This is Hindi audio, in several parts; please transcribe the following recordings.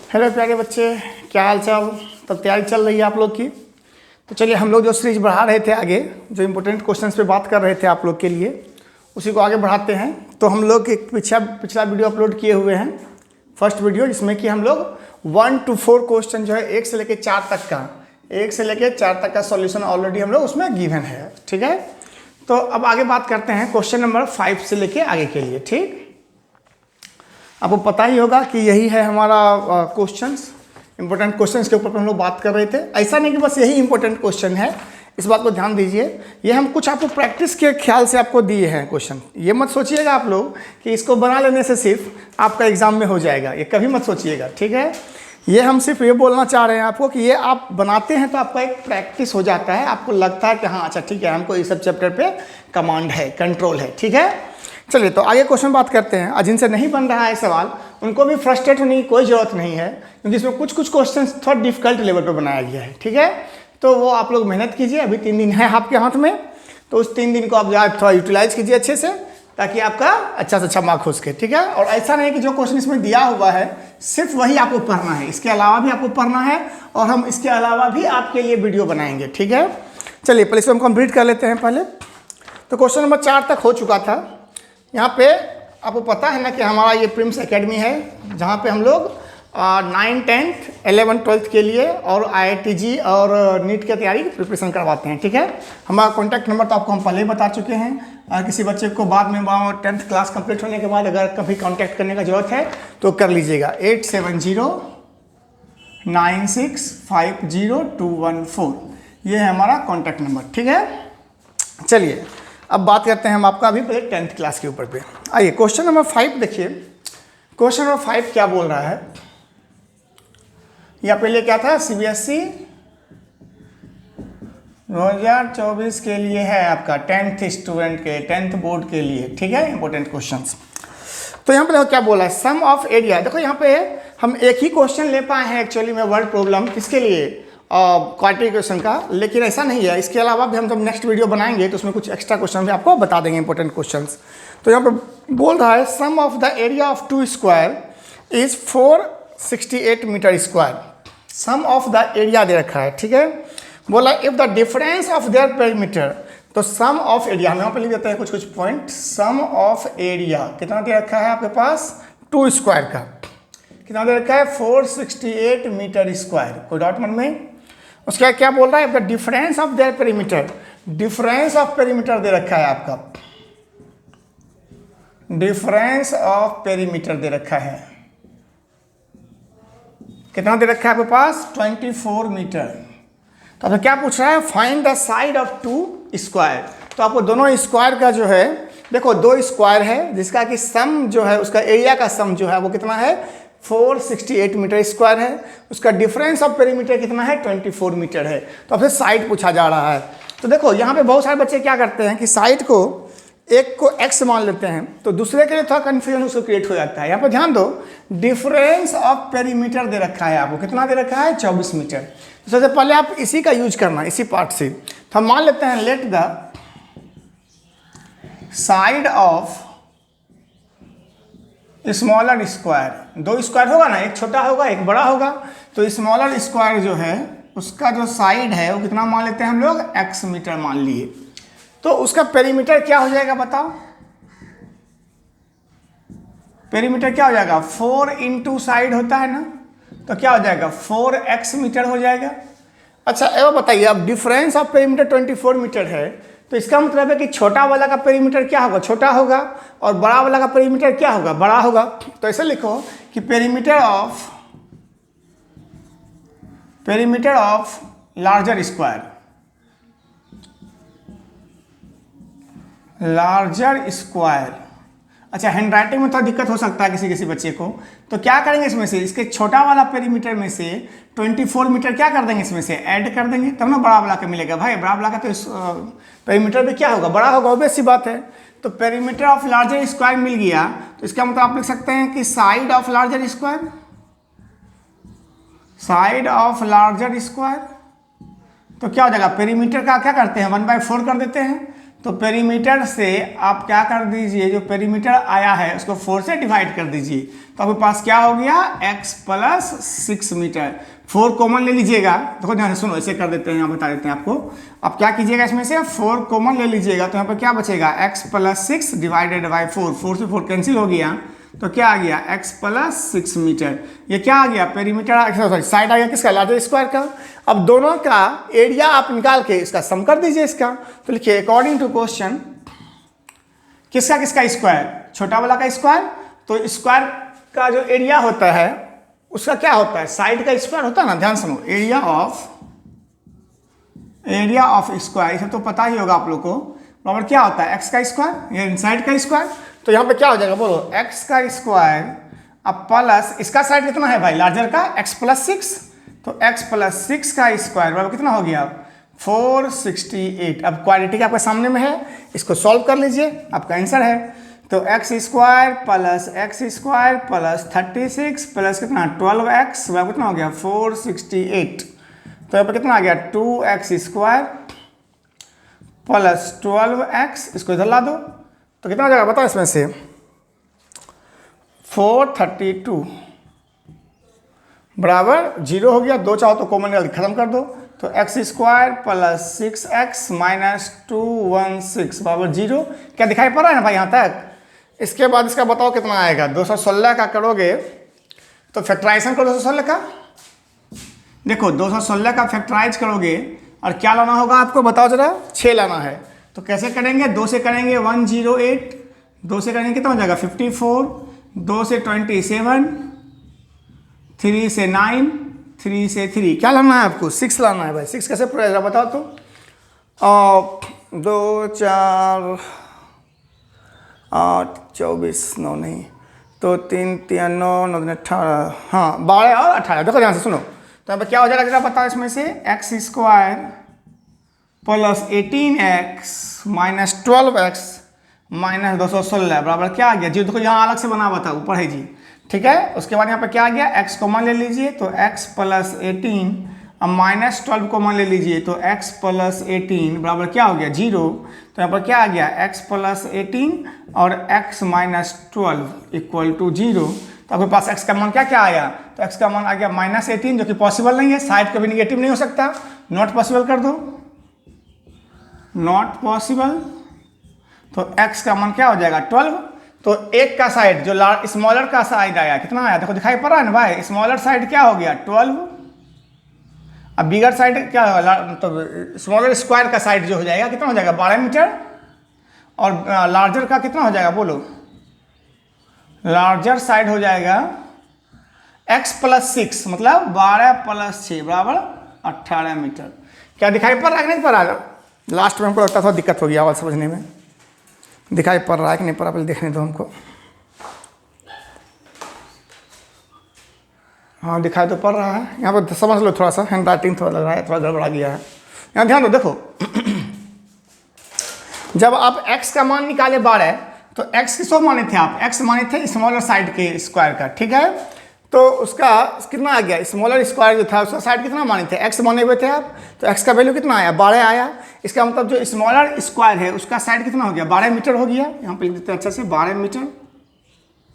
हेलो प्यारे बच्चे, क्या हाल चाल। तब तैयारी चल रही है आप लोग की। तो चलिए हम लोग जो सीरीज बढ़ा रहे थे आगे, जो इम्पोर्टेंट क्वेश्चंस पे बात कर रहे थे आप लोग के लिए, उसी को आगे बढ़ाते हैं। तो हम लोग एक पिछला वीडियो अपलोड किए हुए हैं, फर्स्ट वीडियो, जिसमें कि हम लोग 1 to 4 क्वेश्चन जो है 1 से लेकर 4 तक का सॉल्यूशन ऑलरेडी हम लोग उसमें गिवन है। ठीक है, तो अब आगे बात करते हैं क्वेश्चन नंबर 5 से लेके आगे के लिए। ठीक, आपको पता ही होगा कि यही है हमारा क्वेश्चंस, इंपॉर्टेंट क्वेश्चंस के ऊपर हम लोग बात कर रहे थे। ऐसा नहीं कि बस यही इंपॉर्टेंट क्वेश्चन है, इस बात को ध्यान दीजिए। ये हम कुछ आपको प्रैक्टिस के ख्याल से आपको दिए हैं क्वेश्चन। ये मत सोचिएगा आप लोग कि इसको बना लेने से सिर्फ आपका एग्जाम में हो जाएगा, ये कभी मत सोचिएगा। ठीक है, ये हम सिर्फ ये बोलना चाह रहे हैं आपको कि ये आप बनाते हैं तो आपका एक प्रैक्टिस हो जाता है, आपको लगता है कि हाँ अच्छा ठीक है, हमको इस सब चैप्टर पे कमांड है, कंट्रोल है। ठीक है, चलिए तो आगे क्वेश्चन बात करते हैं। और जिनसे नहीं बन रहा है सवाल, उनको भी फ्रस्ट्रेट होने की कोई ज़रूरत नहीं है, क्योंकि इसमें कुछ क्वेश्चन थोड़ा डिफिकल्ट लेवल पर बनाया गया है। ठीक है, तो वो आप लोग मेहनत कीजिए, अभी 3 दिन है आपके हाथ में, तो उस 3 दिन को आप थोड़ा यूटिलाइज कीजिए अच्छे से, ताकि आपका अच्छा से अच्छा मार्क हो सके। ठीक है, और ऐसा नहीं कि जो क्वेश्चन इसमें दिया हुआ है सिर्फ वही आपको पढ़ना है, इसके अलावा भी आपको पढ़ना है, और हम इसके अलावा भी आपके लिए वीडियो बनाएंगे। ठीक है, चलिए पहले इसको हम कंप्लीट कर लेते हैं पहले। तो क्वेश्चन नंबर 4 तक हो चुका था। यहाँ पे आपको पता है ना कि हमारा ये प्रिम्स एकेडमी है, जहाँ पे हम लोग 9, 10th, 11, 12th के लिए और IITG और नीट की तैयारी की प्रिपरेशन करवाते हैं। ठीक है, हमारा कॉन्टैक्ट नंबर तो आपको हम पहले ही बता चुके हैं। किसी बच्चे को बाद में 10th क्लास कंप्लीट होने के बाद अगर कभी कॉन्टैक्ट करने का जरूरत है तो कर लीजिएगा। 8709650214, ये है हमारा कॉन्टैक्ट नंबर। ठीक है, चलिए अब बात करते हैं हम आपका अभी पहले 10th क्लास के ऊपर पे। आइए क्वेश्चन नंबर 5 देखिए। क्वेश्चन नंबर 5 क्या बोल रहा है, या पहले क्या था, CBSE 2024 के लिए है आपका 10th स्टूडेंट के, 10th बोर्ड के लिए। ठीक है, इंपॉर्टेंट क्वेश्चंस। तो यहाँ पे क्या बोला है, सम ऑफ एरिया। देखो यहाँ पे हम एक ही क्वेश्चन ले पाए हैं एक्चुअली में, वर्ड प्रॉब्लम, किसके लिए, क्वाड्रिकेशन का, लेकिन ऐसा नहीं है। इसके अलावा भी हम जब नेक्स्ट वीडियो बनाएंगे तो उसमें कुछ एक्स्ट्रा क्वेश्चन भी आपको बता देंगे, इंपॉर्टेंट क्वेश्चंस। तो यहाँ पे बोल रहा है sum of the area of 2 square is 468 metre square. Sum of the area दे रखा है। ठीक है, बोला if the difference of their perimeter, तो सम ऑफ एरिया हम यहाँ पे लिख देते हैं कुछ पॉइंट। सम ऑफ एरिया कितना दे रखा है आपके पास, 2 स्क्वायर का कितना दे रखा है, 468 मीटर स्क्वायर। कोई डाउट मन में? उसके बाद क्या बोल रहा है, difference of their perimeter, difference of perimeter दे रखा है आपका, डिफरेंस ऑफ पेरीमीटर दे रखा है, कितना दे रखा है आपके पास, 24 मीटर। तो अब क्या पूछ रहा है, find the side of 2 square. तो आपको दोनों स्क्वायर का जो है, देखो 2 स्क्वायर है जिसका कि सम जो है, उसका एरिया का सम जो है वो कितना है, 468 मीटर स्क्वायर है। उसका डिफरेंस ऑफ पेरीमीटर कितना है, 24 मीटर है। तो अब से साइड पूछा जा रहा है। तो देखो यहाँ पे बहुत सारे बच्चे क्या करते हैं कि साइड को, एक को x मान लेते हैं, तो दूसरे के लिए थोड़ा कन्फ्यूजन उसको क्रिएट हो जाता है। यहाँ पे ध्यान दो, डिफरेंस ऑफ पेरीमीटर दे रखा है आपको, कितना दे रखा है, 24 मीटर। तो सबसे पहले आप इसी का यूज करना, इसी पार्ट से। तो हम मान लेते हैं let the side of smaller square, 2 square होगा ना, एक छोटा होगा एक बड़ा होगा, तो स्मॉलर स्क्वायर जो है उसका जो साइड है वो कितना मान लेते हैं हम लोग, x मीटर मान लिए। तो उसका पेरीमीटर क्या हो जाएगा बताओ, पेरीमीटर क्या हो जाएगा, 4 इंटू साइड होता है ना, तो क्या हो जाएगा, 4x मीटर हो जाएगा। अच्छा एवं बताइए, अब डिफरेंस ऑफ पेरीमीटर 24 मीटर है, तो इसका मतलब है कि छोटा वाला का पेरीमीटर क्या होगा, छोटा होगा, और बड़ा वाला का पेरीमीटर क्या होगा, बड़ा होगा। तो ऐसे लिखो कि perimeter of larger square, larger square. अच्छा हैंड राइटिंग में थोड़ा दिक्कत हो सकता है किसी बच्चे को, तो क्या करेंगे इसमें से, इसके छोटा वाला पेरीमीटर में से 24 मीटर क्या कर देंगे, इसमें से ऐड कर देंगे, तब ना बड़ा वाला का मिलेगा। भाई बड़ा वाला का तो पेरीमीटर भी क्या होगा, बड़ा होगा, ऑब्वियस सी बात है। तो पेरीमीटर ऑफ लार्जर स्क्वायर मिल गया, तो इसका मतलब आप लिख सकते हैं कि side of larger square, side of larger square. तो क्या हो जाएगा, पेरीमीटर का क्या करते हैं, 1/4 कर देते हैं, तो पेरीमीटर से आप क्या कर दीजिए, जो पेरीमीटर आया है उसको 4 से डिवाइड कर दीजिए, तो आपके पास क्या हो गया x प्लस 6 मीटर। 4 कॉमन ले लीजिएगा, देखो ध्यान से सुनो, ऐसे कर देते हैं, यहाँ बता देते हैं आपको। अब क्या कीजिएगा, इसमें से 4 कॉमन ले लीजिएगा, तो यहाँ पर क्या बचेगा x प्लस 6 डिवाइडेड बाई 4, 4 से 4 कैंसिल हो गया, तो क्या आ गया x प्लस 6 मीटर। ये क्या आ गया, पेरीमीटर, सॉरी साइड आ गया किसका, लार्जर स्क्वायर का। अब दोनों का एरिया आप निकाल के इसका सम कर दीजिए इसका। तो लिखिए अकॉर्डिंग टू क्वेश्चन, किसका किसका स्क्वायर, छोटा वाला का स्क्वायर, तो स्क्वायर का जो एरिया होता है उसका क्या होता है, साइड का स्क्वायर होता है ना, ध्यान सुनो, एरिया ऑफ स्क्वायर, ये तो पता ही होगा आप लोग को, बराबर क्या होता है x का स्क्वायर, ये इनसाइड का स्क्वायर। तो यहाँ पे क्या हो जाएगा बोलो, x का स्क्वायर अब प्लस इसका साइड कितना है भाई, लार्जर का x प्लस 6, तो x प्लस 6 का स्क्वायर बराबर कितना हो गया 468। अब क्वाड्रेटिक आपके सामने में है, इसको सॉल्व कर लीजिए, आपका आंसर है। तो x स्क्वायर प्लस 36 प्लस कितना 12x बराबर कितना हो गया 468। तो यहाँ पर कितना आ गया 2x स्क्वायर प्लस 12x, इसको इधर ला दो, तो कितना हो जाएगा बताओ, इसमें से 432 बराबर 0 हो गया, 2 चाहो तो कॉमन खत्म कर दो, तो x square plus 6x minus 216 बराबर 0। क्या दिखाई पड़ रहा है ना भाई यहाँ तक। इसके बाद इसका बताओ कितना आएगा, 216 का करोगे तो फैक्टराइजेशन करो 216 का, देखो 216 का फैक्टराइज करोगे और क्या लाना होगा आपको बताओ जरा, 6 लाना है। तो कैसे करेंगे, 2 से करेंगे 108, 2 से करेंगे कितना हो जाएगा 54, 2 से 27, 3 से 9, 3 से 3, क्या लाना है आपको 6 लाना है भाई। 6 कैसे पूरा जरा बताओ तो, 2 4 8 24 9 नहीं तो 3 3 9 9 18, हाँ 12 और 18। देखो ध्यान से सुनो, तो यहाँ पर क्या हो जाएगा जरा बताओ, इसमें से x square plus 18x minus 12x minus 216 बराबर क्या आ गया जी, देखो यहाँ अलग से बना हुआ था ऊपर है जी, ठीक है। उसके बाद यहाँ पे क्या आ गया, x कॉमन ले लीजिए, तो x प्लस 18 अब माइनस 12 कॉमन ले लीजिए, तो x प्लस 18 बराबर क्या हो गया 0। तो यहाँ पर क्या आ गया x प्लस 18 और x माइनस 12 इक्वल टू 0। तो आपके पास x का मान क्या क्या आया, तो x का मान आ गया माइनस 18, जो कि पॉसिबल नहीं है, साइड कभी निगेटिव नहीं हो सकता, नॉट पॉसिबल कर दो, नॉट पॉसिबल। तो x का मान क्या हो जाएगा 12। तो एक का साइड जो स्मॉलर का साइड आया कितना आया, देखो दिखाई पड़ रहा है ना भाई, स्मॉलर साइड क्या हो गया 12, अब बिगर साइड क्या होगा, तो स्मॉलर स्क्वायर का साइड जो हो जाएगा कितना हो जाएगा 12 मीटर, और लार्जर का कितना हो जाएगा बोलो, लार्जर साइड हो जाएगा x प्लस 6 मतलब 12 प्लस 6 बराबर 18 मीटर। क्या दिखाई पड़ रहा है कि नहीं पड़ रहा है, लास्ट में हमको लगता था दिक्कत हो गया आवाज़ समझने में, दिखाई पड़ रहा है कि नहीं पड़ रहा, पहले देखने दो हमको। हाँ दिखाई तो पड़ रहा है, यहाँ पर समझ लो, थोड़ा सा हैंड राइटिंग थोड़ा लग रहा है, थोड़ा गड़बड़ा गया है, यहाँ ध्यान दो। देखो जब आप x का मान निकाले 12, तो x किसको माने थे आप, x माने थे स्मॉलर साइड के स्क्वायर का, ठीक है। तो उसका कितना आ गया, स्मॉलर स्क्वायर जो था उसका साइड कितना माने थे, x माने हुए थे आप, तो x का वैल्यू कितना आया 12 आया। इसका मतलब जो स्मॉलर स्क्वायर है उसका साइड कितना हो गया 12 मीटर हो गया, यहाँ पे लिख देते हैं अच्छा से 12 मीटर,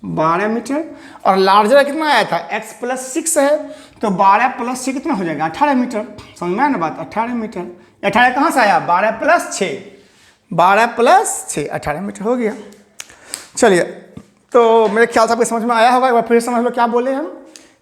12 मीटर। और लार्जर कितना आया था x प्लस 6 है, तो 12 प्लस 6 कितना हो जाएगा 18 मीटर, समझ में आया ना बात, 18 मीटर। 18 कहाँ से आया 12 प्लस 6, 12 प्लस 6 18 मीटर हो गया। चलिए, तो मेरे ख्याल से आपको समझ में आया होगा, एक बार फिर समझ लो क्या बोले हम,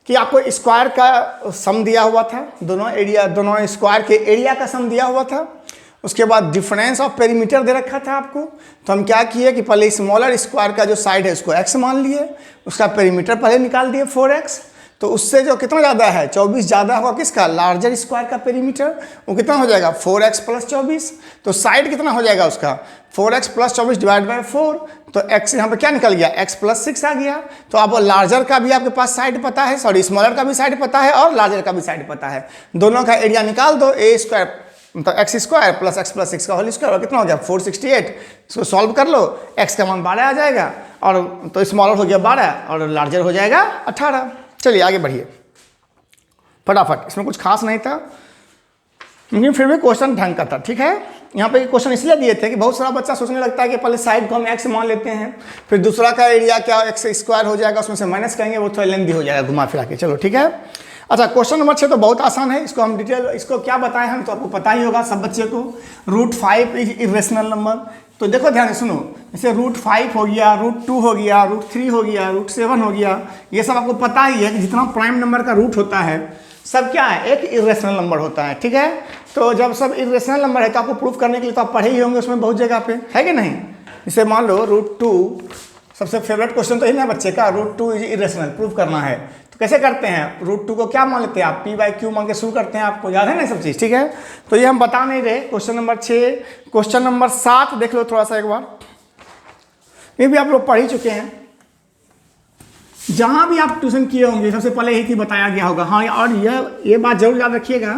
कि आपको स्क्वायर का सम दिया हुआ था, दोनों स्क्वायर के एरिया का सम दिया हुआ था, उसके बाद डिफरेंस ऑफ पेरीमीटर दे रखा था आपको। तो हम क्या किए कि पहले स्मॉलर स्क्वायर का जो साइड है उसको x मान लिए, उसका पेरीमीटर पहले निकाल दिए 4x, तो उससे जो कितना ज़्यादा है 24 ज़्यादा होगा किसका, लार्जर स्क्वायर का पेरीमीटर, वो कितना हो जाएगा 4x प्लस 24। तो साइड कितना हो जाएगा उसका 4x प्लस 24 डिवाइड बाई 4, तो x यहाँ पे क्या निकल गया x प्लस 6 आ गया। तो अब लार्जर का भी आपके पास साइड पता है, सॉरी स्मॉलर का भी साइड पता है और लार्जर का भी साइड पता है, दोनों का एरिया निकाल दो, ए स्क्वायर मतलब एक्स स्क्वायर प्लस 6 का होल स्क्वायर कितना हो गया 468। इसको सॉल्व कर लो, x का मान 12 आ जाएगा, और तो स्मॉलर हो गया 12 और लार्जर हो जाएगा 18। चलिए आगे बढ़िए फटाफट, इसमें कुछ खास नहीं था लेकिन फिर भी क्वेश्चन ढंग का था, ठीक है। यहाँ पे क्वेश्चन इसलिए दिए थे कि बहुत सारा बच्चा सोचने लगता है कि पहले साइड को हम एक्स मान लेते हैं, फिर दूसरा का एरिया क्या एक्स स्क्वायर हो जाएगा, उसमें से माइनस करेंगे, वो थोड़ा लेंदी हो जाएगा घुमा फिरा के। चलो ठीक है। अच्छा, क्वेश्चन नंबर 6 तो बहुत आसान है, इसको हम डिटेल इसको क्या बताएं हम तो आपको पता ही होगा सब बच्चे को। √5 इज इरेशनल नंबर। तो देखो ध्यान से सुनो, जैसे √5 हो गया, √2 हो गया, √3 हो गया, √7 हो गया, ये सब आपको पता ही है कि जितना प्राइम नंबर का रूट होता है सब क्या है, एक इरेशनल नंबर होता है। ठीक है, तो जब सब इरेशनल नंबर है तो आपको प्रूफ करने के लिए तो आप पढ़े ही होंगे उसमें बहुत जगह पे, है कि नहीं। जैसे मान लो √2 सबसे फेवरेट क्वेश्चन तो ही ना बच्चे का, √2 इज इरेशनल प्रूफ करना है तो कैसे करते हैं, √2 को क्या मान लेते हैं आप, p/q मान के शुरू करते हैं, आपको याद है ना सब चीज़। ठीक है, तो ये हम बता नहीं रहे। क्वेश्चन नंबर 6, क्वेश्चन नंबर 7 देख लो थोड़ा सा एक बार, ये भी आप लोग पढ़ ही चुके हैं, जहां भी आप ट्यूशन किए होंगे सबसे पहले ही बताया गया होगा। हाँ, और ये बात जरूर याद रखिएगा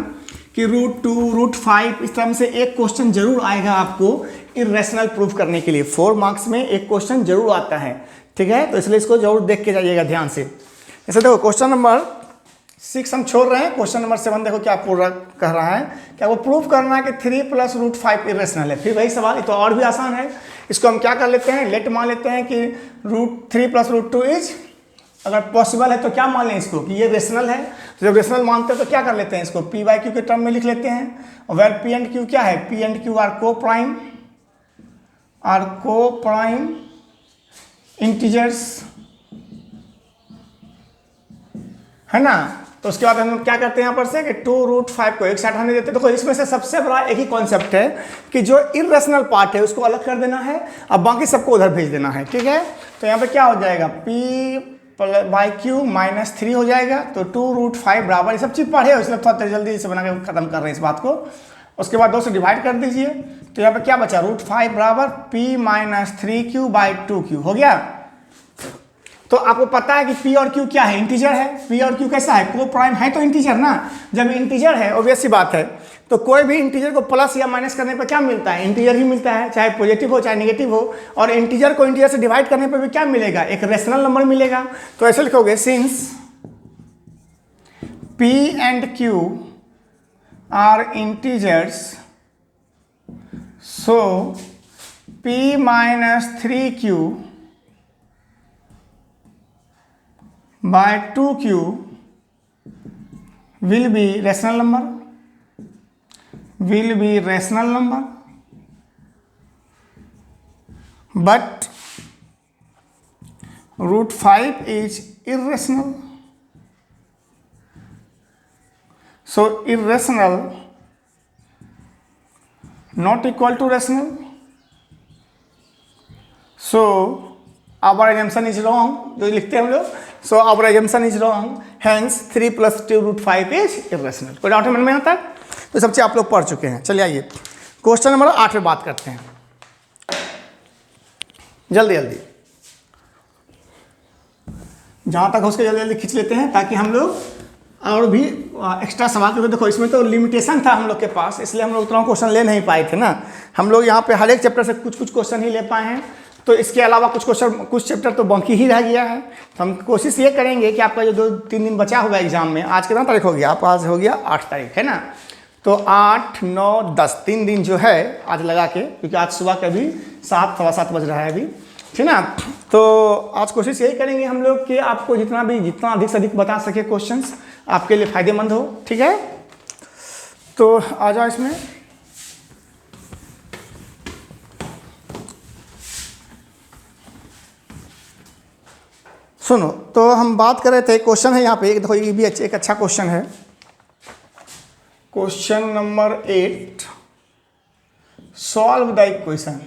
कि √2 √5 इस तरह से एक क्वेश्चन जरूर आएगा आपको इरेशनल प्रूफ करने के लिए। 4 मार्क्स में एक क्वेश्चन जरूर आता है। ठीक है, तो इसलिए इसको जरूर देख के जाइएगा ध्यान से। जैसे देखो क्वेश्चन नंबर 6 हम छोड़ रहे हैं, क्वेश्चन नंबर 7 देखो क्या पूरा कह रहा है, क्या वो प्रूफ करना है कि 3 + √5 इरेशनल है। फिर वही सवाल, ये तो और भी आसान है। इसको हम क्या कर लेते हैं, लेट मान लेते हैं कि √3 + √2 इज, अगर पॉसिबल है तो क्या मान लें इसको कि ये रेशनल है। तो जब रेशनल मानते हैं तो क्या कर लेते हैं, इसको p/q के टर्म में लिख लेते हैं। और वेर p एंड q क्या है, p एंड q आर को प्राइम इंटीजर्स, है ना। तो उसके बाद हम क्या करते हैं यहाँ पर से कि 2√5 को एक साइड हमें देते हैं। देखो इसमें से सबसे बड़ा एक ही कॉन्सेप्ट है कि जो इरेशनल पार्ट है उसको अलग कर देना है, अब बाकी सबको उधर भेज देना है। ठीक है, तो यहाँ पे क्या हो जाएगा, p/q -3 हो जाएगा। तो 2√5 बराबर, ये सब चीज़ पढ़े हो इसलिए थोड़ा जल्दी से बना के खत्म कर रहे हैं इस बात को। उसके बाद 2 से डिवाइड कर दीजिए, तो यहाँ पे क्या बचा, √5 बराबर p - 3q/2q हो गया। तो आपको पता है कि p और q क्या है, इंटीजर है। p और q कैसा है, को प्राइम है तो इंटीजर ना। जब इंटीजर है ऑब्वियस सी बात है, तो कोई भी इंटीजर को प्लस या माइनस करने पर क्या मिलता है, इंटीजर ही मिलता है, चाहे पॉजिटिव हो चाहे नेगेटिव हो। और इंटीजर को इंटीजर से डिवाइड करने पर भी क्या मिलेगा, एक रेशनल नंबर मिलेगा। तो ऐसे लिखोगे, since p and q are integers, so p - 3q by 2q will be rational number, but √5 is irrational. So irrational not equal to rational. So our assumption is wrong, जो लिखते हैं हम लोग। So our assumption is wrong, hence 3 + 2√5 is irrational। कोई डाउट मन में आता है? तो सब चीज़ आप लोग पढ़ चुके हैं। चलिए आइए क्वेश्चन नंबर 8 पे बात करते हैं, जल्दी जल्दी, जहाँ तक हो उसके जल्दी जल्दी खींच लेते हैं ताकि हम लोग और भी एक्स्ट्रा सवाल, क्योंकि देखो इसमें तो लिमिटेशन था हम लोग के पास, इसलिए हम लोग उतना क्वेश्चन ले नहीं पाए थे ना। हम लोग यहाँ पे हर एक चैप्टर से कुछ कुछ क्वेश्चन ही ले पाए हैं, तो इसके अलावा कुछ चैप्टर तो बाकी ही रह गया है। तो हम कोशिश ये करेंगे कि आपका जो 2-3 दिन बचा हुआ एग्जाम में, आज कितना तारीख हो गया, आप आज हो गया 8 तारीख, है ना। तो 8, 9, 10 3 दिन जो है आज लगा के, क्योंकि आज सुबह का भी 7, सवा 7 बज रहा है अभी, ठीक ना। तो आज कोशिश यही करेंगे हम लोग कि आपको जितना अधिक से अधिक बता सके क्वेश्चंस, आपके लिए फ़ायदेमंद हो। ठीक है, तो आ जाओ इसमें। सुनो, तो हम बात कर रहे थे, क्वेश्चन है यहाँ पे एक, देखो ये भी एक अच्छा क्वेश्चन है। Question number 8, solve the equation.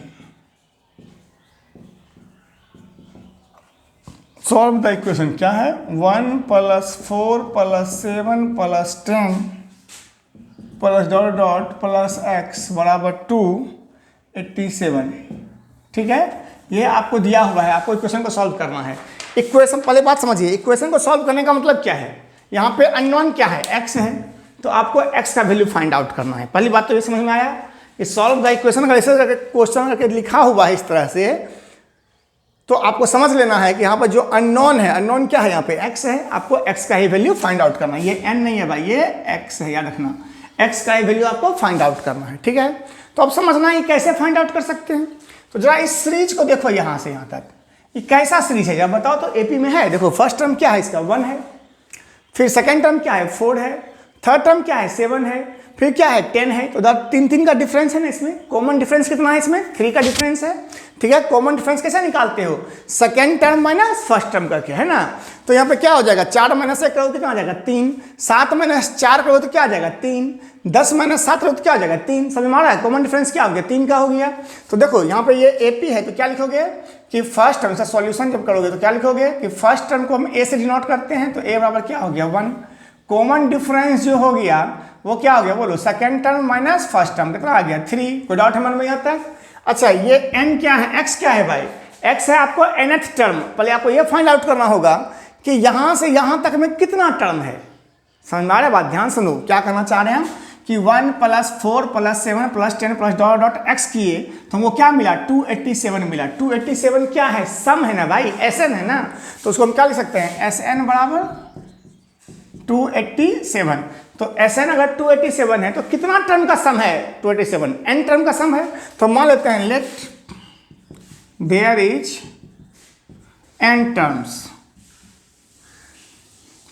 Solve the equation क्या है, 1 + 4 + 7 + 10 + ... x = 287। ठीक है, ये आपको दिया हुआ है, आपको इक्वेशन को सॉल्व करना है। इक्वेशन, पहले बात समझिए, इक्वेशन को सॉल्व करने का मतलब क्या है। यहाँ पे अननोन क्या है, x है, तो आपको x का वैल्यू फाइंड आउट करना है। पहली बात तो ये समझ में आया। ये सॉल्व द इक्वेशन अगर ऐसे क्वेश्चन करके लिखा हुआ है इस तरह से, तो आपको समझ लेना है कि यहाँ पर जो अननोन है, अननोन क्या है, यहाँ पे x है, आपको x का ही वैल्यू फाइंड आउट करना है। ये n नहीं है भाई, ये x है, याद रखना, x का ही वैल्यू आपको फाइंड आउट करना है। ठीक है, तो अब समझना है कैसे फाइंड आउट कर सकते हैं। तो जरा इस सीरीज को देखो यहाँ से यहाँ तक, ये कैसा सीरीज है जब बताओ तो एपी में है। देखो फर्स्ट टर्म क्या है इसका 1 है, फिर सेकेंड टर्म क्या है 4 है, थर्ड टर्म क्या है 7 है, फिर क्या है 10 है। तो 3 का डिफरेंस है ना इसमें। कॉमन डिफरेंस कितना है इसमें 3 का डिफरेंस है। ठीक है, कॉमन डिफरेंस कैसे निकालते हो, second term minus first term करके, है ना। तो यहाँ पे क्या हो जाएगा 4 माइनस 1 करो तो क्या हो जाएगा 3, 7 माइनस 4 करो तो क्या आ जाएगा 3, 10 माइनस 7 करो तो क्या हो जाएगा 3। समझ में आ रहा है, कॉमन डिफरेंस क्या हो गया 3 का हो गया। तो देखो यहाँ पे ये एपी है तो क्या लिखोगे कि फर्स्ट टर्म से सॉल्यूशन जब करोगे तो क्या लिखोगे कि फर्स्ट टर्म को हम ए से डिनोट करते हैं तो ए बराबर क्या हो गया 1। कॉमन डिफरेंस जो हो गया वो क्या हो गया बोलो, second term minus first term कितना आ गया 3। कोई डाउट है मन में यहाँ तक। अच्छा ये n क्या है, x क्या है भाई, x है आपको nth टर्म। पहले आपको ये फाइंड आउट करना होगा कि यहां से यहां तक में कितना टर्म है। समझ में आ रहा है बात, ध्यान सुनो क्या करना चाह रहे हैं हम कि 1 + 4 + 7 + 10 + डॉट डॉट x किए तो हमको क्या मिला 287 मिला। 287 क्या है, सम है ना भाई, Sn है ना। तो उसको हम क्या लिख सकते हैं Sn बराबर 287। तो Sn अगर 287 है तो कितना टर्म का सम है 287, n टर्म का सम है। तो मान लेते हैं let there is n terms,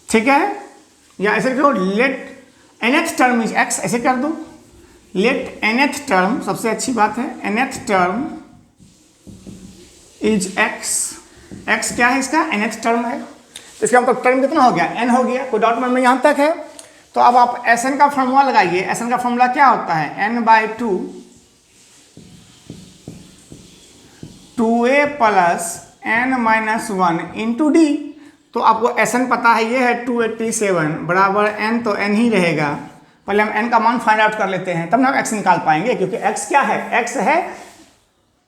ठीक है, या ऐसे करो let nth term is x, ऐसे कर दो लेट nth टर्म, सबसे अच्छी बात है nth term is x। x क्या है इसका nth टर्म है, तो इसका मतलब टर्म कितना हो गया n हो गया। कोई डाउट मन में यहाँ तक है। तो अब आप Sn का फॉर्मूला लगाइए। Sn का फॉर्मूला क्या होता है n/2 2a + n-1 × d। तो आपको Sn पता है ये है 287 बराबर n, तो n ही रहेगा। पहले हम n का मान फाइंड आउट कर लेते हैं तब ना हम x निकाल पाएंगे, क्योंकि x क्या है, x है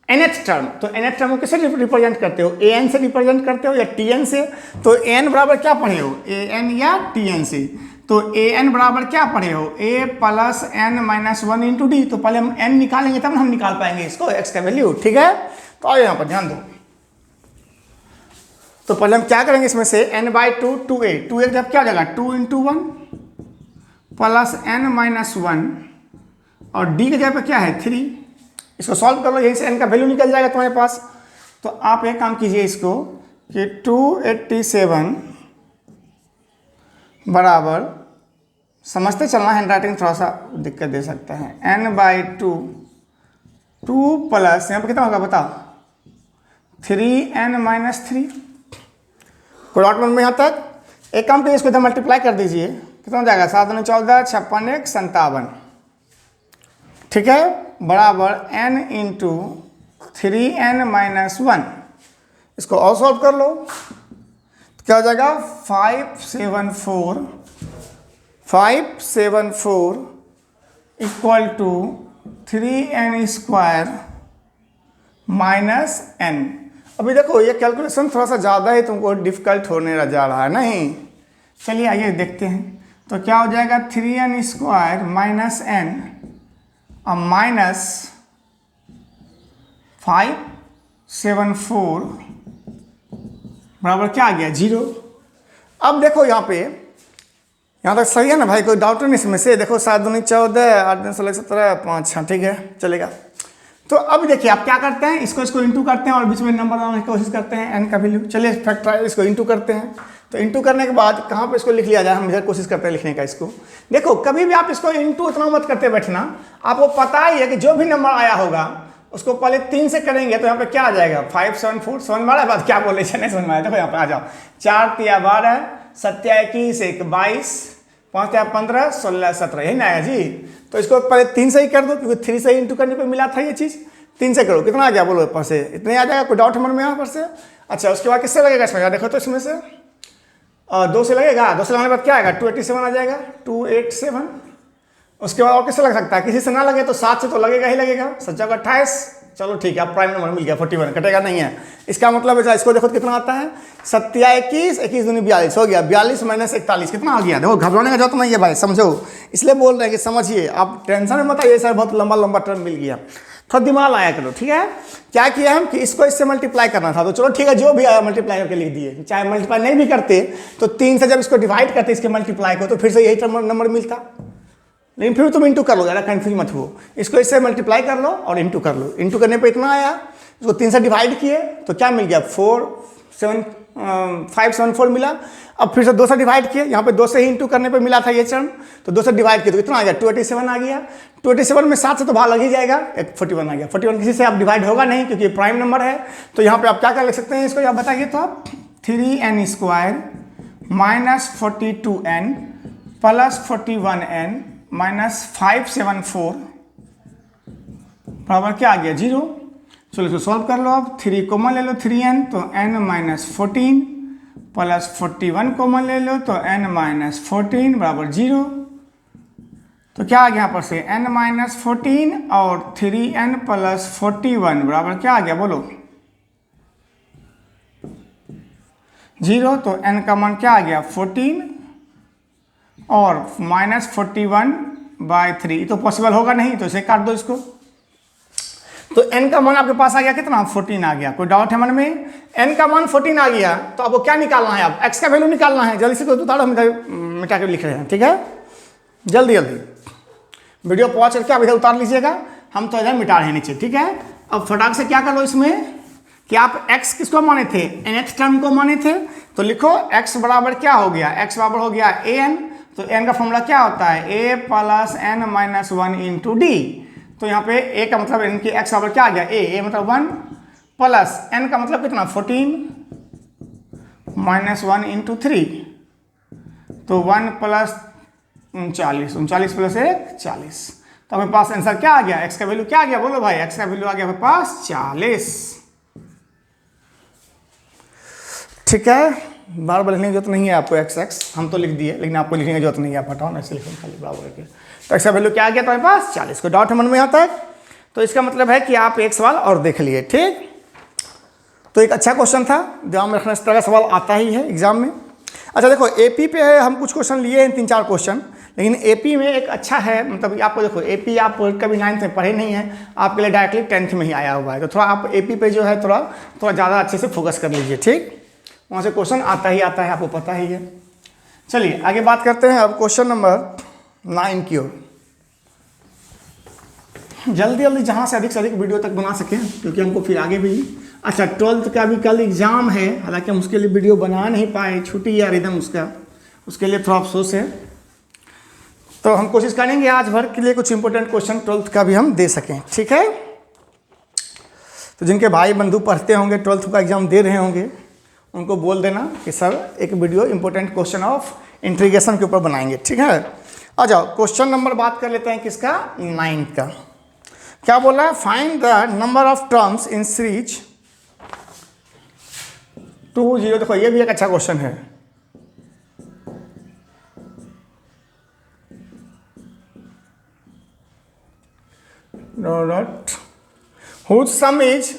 nth टर्म। तो nth टर्म को किससे रिप्रेजेंट करते हो, an से रिप्रेजेंट करते हो या tn से। तो an बराबर क्या पढ़े हो, an या tn से। तो an बराबर क्या पढ़े हो, a + n-1 × d। तो पहले हम n निकालेंगे तब हम निकाल पाएंगे इसको x का वैल्यू, ठीक है। तो आओ यहाँ पर ध्यान दो। तो पहले हम क्या करेंगे इसमें से n/2 2a जब क्या हो जाएगा 2 × 1 + n-1 और d की जगह पे क्या है 3। इसको सॉल्व कर लो, यहीं से n का वैल्यू निकल जाएगा तुम्हारे पास। तो आप एक काम कीजिए इसको कि 287 बराबर, समझते चलना, हैंड राइटिंग थोड़ा सा दिक्कत दे सकता है, n/2 2 प्लस यहाँ पर कितना होगा बताओ 3n-3। कोई डाउट मन में यहाँ तक। एक काम कीजिए इसको इधर मल्टीप्लाई कर दीजिए, कितना हो जाएगा 7 × 14 56 1 57, ठीक है, बराबर n × 3n-1। इसको और सॉल्व कर लो तो क्या हो जाएगा 574 = 3n² - n। अभी देखो ये कैलकुलेशन थोड़ा सा ज़्यादा है, तुमको डिफिकल्ट होने जा रहा है नहीं। चलिए आइए देखते हैं। तो क्या हो जाएगा 3n² - n और माइनस 574 बराबर क्या आ गया 0। अब देखो यहाँ तक सही है ना भाई, कोई डाउट नहीं इसमें से। देखो 7 दूनी 14 8 दूनी 16 17 5, हाँ ठीक है चलेगा। तो अब देखिए आप क्या करते हैं, इसको इंटू करते हैं और बीच में नंबर लाने की कोशिश करते हैं n का वैल्यू। चलिए फैक्टर इसको इंटू करते हैं। तो इंटू करने के बाद कहाँ पे इसको लिख लिया जाए, हम इधर कोशिश करते हैं लिखने का इसको। देखो कभी भी आप इसको इंटू इतना मत करते बैठना, आपको पता ही है कि जो भी नंबर आया होगा उसको पहले 3 से करेंगे तो यहाँ पे क्या आ जाएगा 574। समझ में आ रहा है बात, क्या बोले नहीं समझ में आया। देखो यहाँ पे आ जाओ 4 × 12 7 × 21 1 22 5 × 15 16 17, यही ना आया जी। तो इसको पहले 3 से ही कर दो, क्योंकि 3 से ही इंटू करने पे मिला था ये चीज़। 3 से करो, कितना आ गया बोलो ऊपर से, इतने आ जाएगा। कोई डाउट मन में यहाँ पर से। अच्छा उसके बाद किससे लगेगा इसमें, देखो तो इसमें से 2 से लगेगा। 2 से लगाने के बाद क्या आएगा 287 आ जाएगा 287। उसके बाद और किससे लग सकता है, किसी से ना लगे तो 7 से तो लगेगा ही लगेगा। 7 × 28, चलो ठीक है, अब प्राइम नंबर मिल गया 41, कटेगा नहीं है। इसका मतलब है इसको देखो कितना आता है 7 × 21 21 दूनी 42 हो गया, 42 - 41 कितना आ गया। देखो घबराने का जरूरत नहीं है भाई, समझो, इसलिए बोल रहे हैं कि समझिए, आप टेंशन में मत आइए सर बहुत लंबा टर्म मिल गया, थोड़ा दिमाग आया करो, ठीक है। क्या किया हम कि इसको इससे मल्टीप्लाई करना था, तो चलो ठीक है जो भी आया मल्टीप्लाई करके लिख दिए। चाहे मल्टीप्लाई नहीं भी करते तो 3 से जब इसको डिवाइड करते इसके मल्टीप्लाई को तो फिर से यही नंबर मिलता। लेकिन फिर तुम इंटू कर लो, ज़्यादा कन्फ्यूज मत हो। इसको इससे मल्टीप्लाई कर लो और इंटू कर लो। इंटू करने पे इतना आया, इसको 3 से डिवाइड किए तो क्या मिल गया 574 मिला। अब फिर से 2 से डिवाइड किए, यहाँ पे 2 से ही इंटू करने पे मिला था ये टर्म, तो 2 से डिवाइड किए तो कितना आ गया 287 आ गया। 287 में 7 से तो भाग लग ही जाएगा, एक 41 आ गया। 41 किसी से आप डिवाइड होगा नहीं क्योंकि ये प्राइम नंबर है। तो यहाँ पे आप क्या क्या लिख सकते हैं इसको, आप बताइए तो आप 3n square minus 42n plus 41n minus 574 बराबर क्या आ गया 0। चलो इसको सॉल्व कर लो। अब 3 कॉमन ले लो 3n तो n माइनस 14 प्लस 41 कॉमन ले लो तो n माइनस 14 बराबर 0। तो क्या आ गया यहाँ पर से n माइनस 14 और 3n प्लस 41 बराबर क्या आ गया बोलो 0। तो n का मान क्या आ गया 14 और माइनस 41/3, तो पॉसिबल होगा नहीं, तो इसे काट दो इसको। तो n का मान आपके पास आ गया कितना 14 आ गया। कोई डाउट है मन में? n का मान 14 आ गया तो आपको क्या निकालना है, अब x का वैल्यू निकालना है। जल्दी से कोई उतारो, हम मिटा के लिख रहे हैं, ठीक है, जल्दी जल्दी वीडियो पॉज करके आप इधर उतार लीजिएगा, हम तो इधर मिटा रहे हैं नीचे, ठीक है। अब फटाक से क्या कर लो इसमें कि आप x किसको माने थे, nth टर्म को माने थे, तो लिखो x बराबर क्या हो गया, x बराबर हो गया an। तो n का फॉर्मूला क्या होता है a plus n minus 1 into D. तो यहाँ पे a का मतलब n की x बराबर क्या आ गया a मतलब 1 प्लस n का मतलब कितना 14 माइनस 1 इंटू 3, तो 1 प्लस 39 प्लस 1 40। तो हमारे पास आंसर क्या आ गया, x का वैल्यू क्या आ गया बोलो भाई, x का वैल्यू आ गया हमारे पास 40। ठीक है, बार बार लिखने की जरूरत नहीं है आपको x हम तो लिख दिए, लेकिन आपको लिखने की जरूरत नहीं है, आप हटाओ ना, ऐसे लिखो खाली बराबर करके। तो x का वैल्यू क्या आ गया तुम्हारे पास 40। को डाउट है मन में यहाँ तक? तो इसका मतलब है कि आप एक सवाल और देख लिए, ठीक। तो एक अच्छा क्वेश्चन था, ध्यान में रखना, इस तरह का सवाल आता ही है एग्जाम में। अच्छा देखो AP पे है, हम कुछ क्वेश्चन लिए हैं 3-4 क्वेश्चन, लेकिन AP में एक अच्छा है, मतलब आपको देखो AP आप कभी 9th में पढ़े नहीं हैं, आपके लिए डायरेक्टली 10th में ही आया हुआ है। तो थोड़ा आप AP पे जो है थोड़ा ज़्यादा अच्छे से फोकस कर लीजिए, ठीक। वहाँ से क्वेश्चन आता ही आता है, आपको पता ही है। चलिए आगे बात करते हैं अब क्वेश्चन नंबर 9 की ओर। जल्दी जल्दी जहाँ से अधिक वीडियो तक बना सकें, क्योंकि हमको फिर आगे भी, अच्छा 12th का भी कल एग्ज़ाम है, हालांकि हम उसके लिए वीडियो बना नहीं पाए, छुट्टी यार एकदम उसका, उसके लिए थोड़ा अफसोस है। तो हम कोशिश करेंगे आज भर के लिए कुछ इंपॉर्टेंट क्वेश्चन 12th का भी हम दे सकें, ठीक है। तो जिनके भाई बंधु पढ़ते होंगे 12th का एग्ज़ाम दे रहे होंगे, उनको बोल देना कि सर एक video important question of integration के ऊपर बनाएंगे, ठीक है। आ जाओ क्वेश्चन नंबर बात कर लेते हैं किसका 9 का। क्या बोला है, find the number of terms in series 20। देखो ये भी एक अच्छा क्वेश्चन है। Whose sum is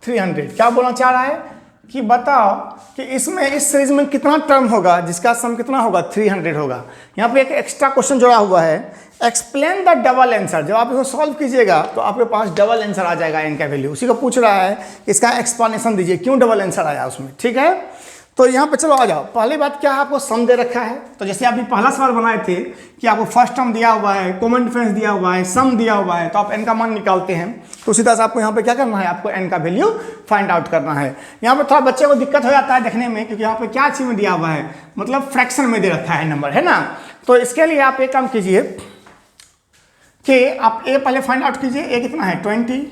300। क्या बोलना चाह रहा है कि बताओ कि इसमें इस सीरीज में कितना टर्म होगा जिसका सम कितना होगा 300 होगा। यहाँ पे एक एक्स्ट्रा क्वेश्चन जोड़ा हुआ है, एक्सप्लेन द डबल आंसर। जब आप इसको सॉल्व कीजिएगा तो आपके पास डबल आंसर आ जाएगा n का वैल्यू। उसी को पूछ रहा है, इसका एक्सप्लेनेशन दीजिए क्यों डबल आंसर आया उसमें, ठीक है। तो यहाँ पे चलो आ जाओ। पहली बात क्या है, आपको सम दे रखा है, तो जैसे अभी पहला सवाल बनाए थे कि आपको फर्स्ट टर्म दिया हुआ है, कॉमन डिफरेंस दिया हुआ है, सम दिया हुआ है, तो आप n का मान निकालते हैं। तो उसी तरह से आपको यहाँ पे क्या करना है, आपको n का वैल्यू फाइंड आउट करना है। यहाँ पे थोड़ा बच्चे को दिक्कत हो जाता है देखने में, क्योंकि यहाँ पे क्या चीज में दिया हुआ है, मतलब फ्रैक्शन में दे रखा है नंबर, है ना। तो इसके लिए आप एक काम कीजिए कि आप a पहले फाइंड आउट कीजिए, a कितना है 20,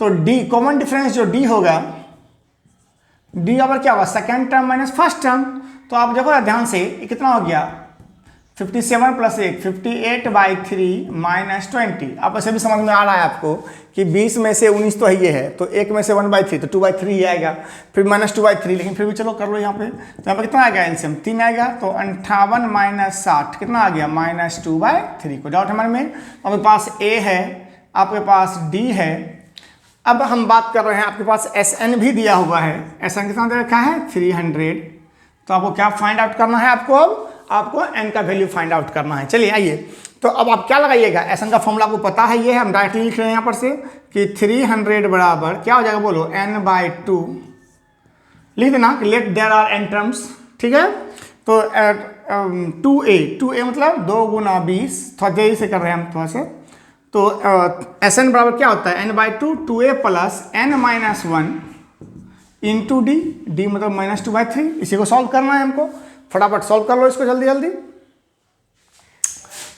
तो d कॉमन डिफरेंस जो d होगा, डी ओवर क्या होगा second term minus first term. तो आप देखो ध्यान से ये कितना हो गया 57 प्लस 1 58/3 माइनस 20। आप ऐसे भी समझ में आ रहा है आपको कि 20 में से 19 तो ये है, तो 1 में से 1/3 तो 2/3 ही आएगा, फिर माइनस 2/3, लेकिन फिर भी चलो कर लो यहाँ पे। तो यहाँ पे कितना आएगा एलसीएम 3 आएगा, तो 58 माइनस 60 कितना आ गया माइनस 2/3। को डाउट हमारे में, आपके पास ए है, आपके पास डी है। अब हम बात कर रहे हैं, आपके पास SN भी दिया हुआ है, SN कितना दे रखा है 300। तो आपको क्या फाइंड आउट करना है, आपको अब आपको n का वैल्यू फाइंड आउट करना है। चलिए आइए, तो अब आप क्या लगाइएगा, SN का फॉर्मूला आपको पता है, ये है, हम डायरेक्टली लिख रहे हैं यहाँ पर से कि 300 बराबर क्या हो जाएगा बोलो n/2। लिख देना कि let there are n terms, ठीक है। तो 2a मतलब 2 गुना 20, थोड़ा देरी से कर रहे हैं हम थोड़ा से। तो एस एन बराबर क्या होता है, n/2 2a plus n-1 into D मतलब -2/3। इसी को सॉल्व करना है हमको, फटाफट सॉल्व कर लो इसको जल्दी जल्दी।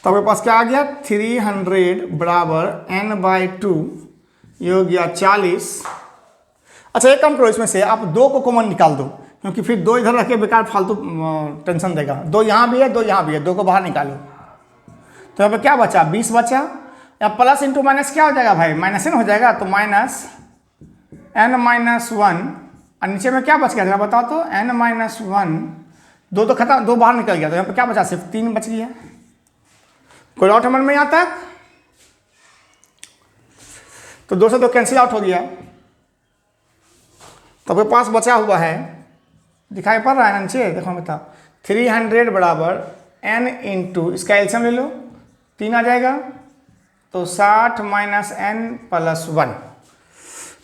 तो आपके पास क्या आ गया, 300 बराबर n/2, ये हो गया 40। अच्छा एक काम करो, इसमें से आप 2 को कॉमन निकाल दो, क्योंकि फिर 2 इधर रख के बेकार फालतू टेंशन देगा। 2 यहाँ भी है, 2 यहाँ भी है, 2 को बाहर निकालो। तो यहाँ पे क्या बचा, 20 बचा। या प्लस इंटू माइनस क्या हो जाएगा भाई, माइनस हो जाएगा, तो -n-1। और नीचे में क्या बच गया जरा बताओ तो, n-1, 2 तो खत्म, 2 बाहर निकल गया, तो यहाँ पे क्या बचा, सिर्फ 3 बच गया। कोई डाउट मन में यहाँ तक? तो 2 से 2 कैंसिल आउट हो गया। तो आपके पास बचा हुआ है, दिखाई पड़ रहा है ना नीचे, देखो बता, 300 बराबर n इंटू, इसका एल्सियम ले लो, 3 आ जाएगा, तो 60 माइनस n प्लस 1।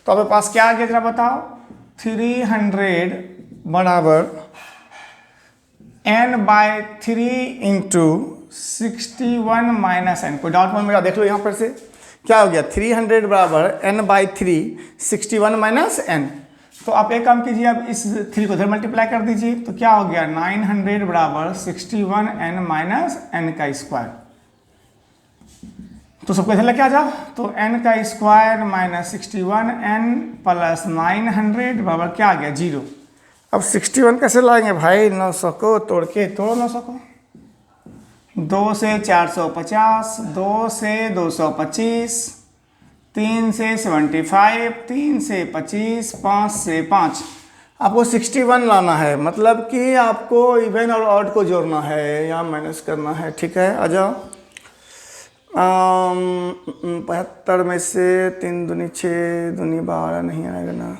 तो आपके पास क्या आ गया जरा बताओ, 300 बराबर n/3 इंटू 61 माइनस n। कोई डाउट में मेरा देख लो यहाँ पर से क्या हो गया, 300 बराबर n/3 61 माइनस n। तो आप एक काम कीजिए, अब इस 3 को इधर मल्टीप्लाई कर दीजिए, तो क्या हो गया, 900 बराबर 61n माइनस n का स्क्वायर। तो सबको इधर लेके आ जाओ, तो n का स्क्वायर माइनस 61n प्लस 900 बराबर क्या आ गया, 0। अब 61 कैसे लाएंगे भाई, 900 को तोड़ के, तोड़ो 900 को, 2 से 450, 2 से 225, 3 से 75, 3 से 25, 5 से 5। आपको 61 लाना है, मतलब कि आपको इवन और ऑड को जोड़ना है या माइनस करना है, ठीक है। आ जाओ, 75 में से 3 दूनी 6, दूनी 12 नहीं आएगा ना,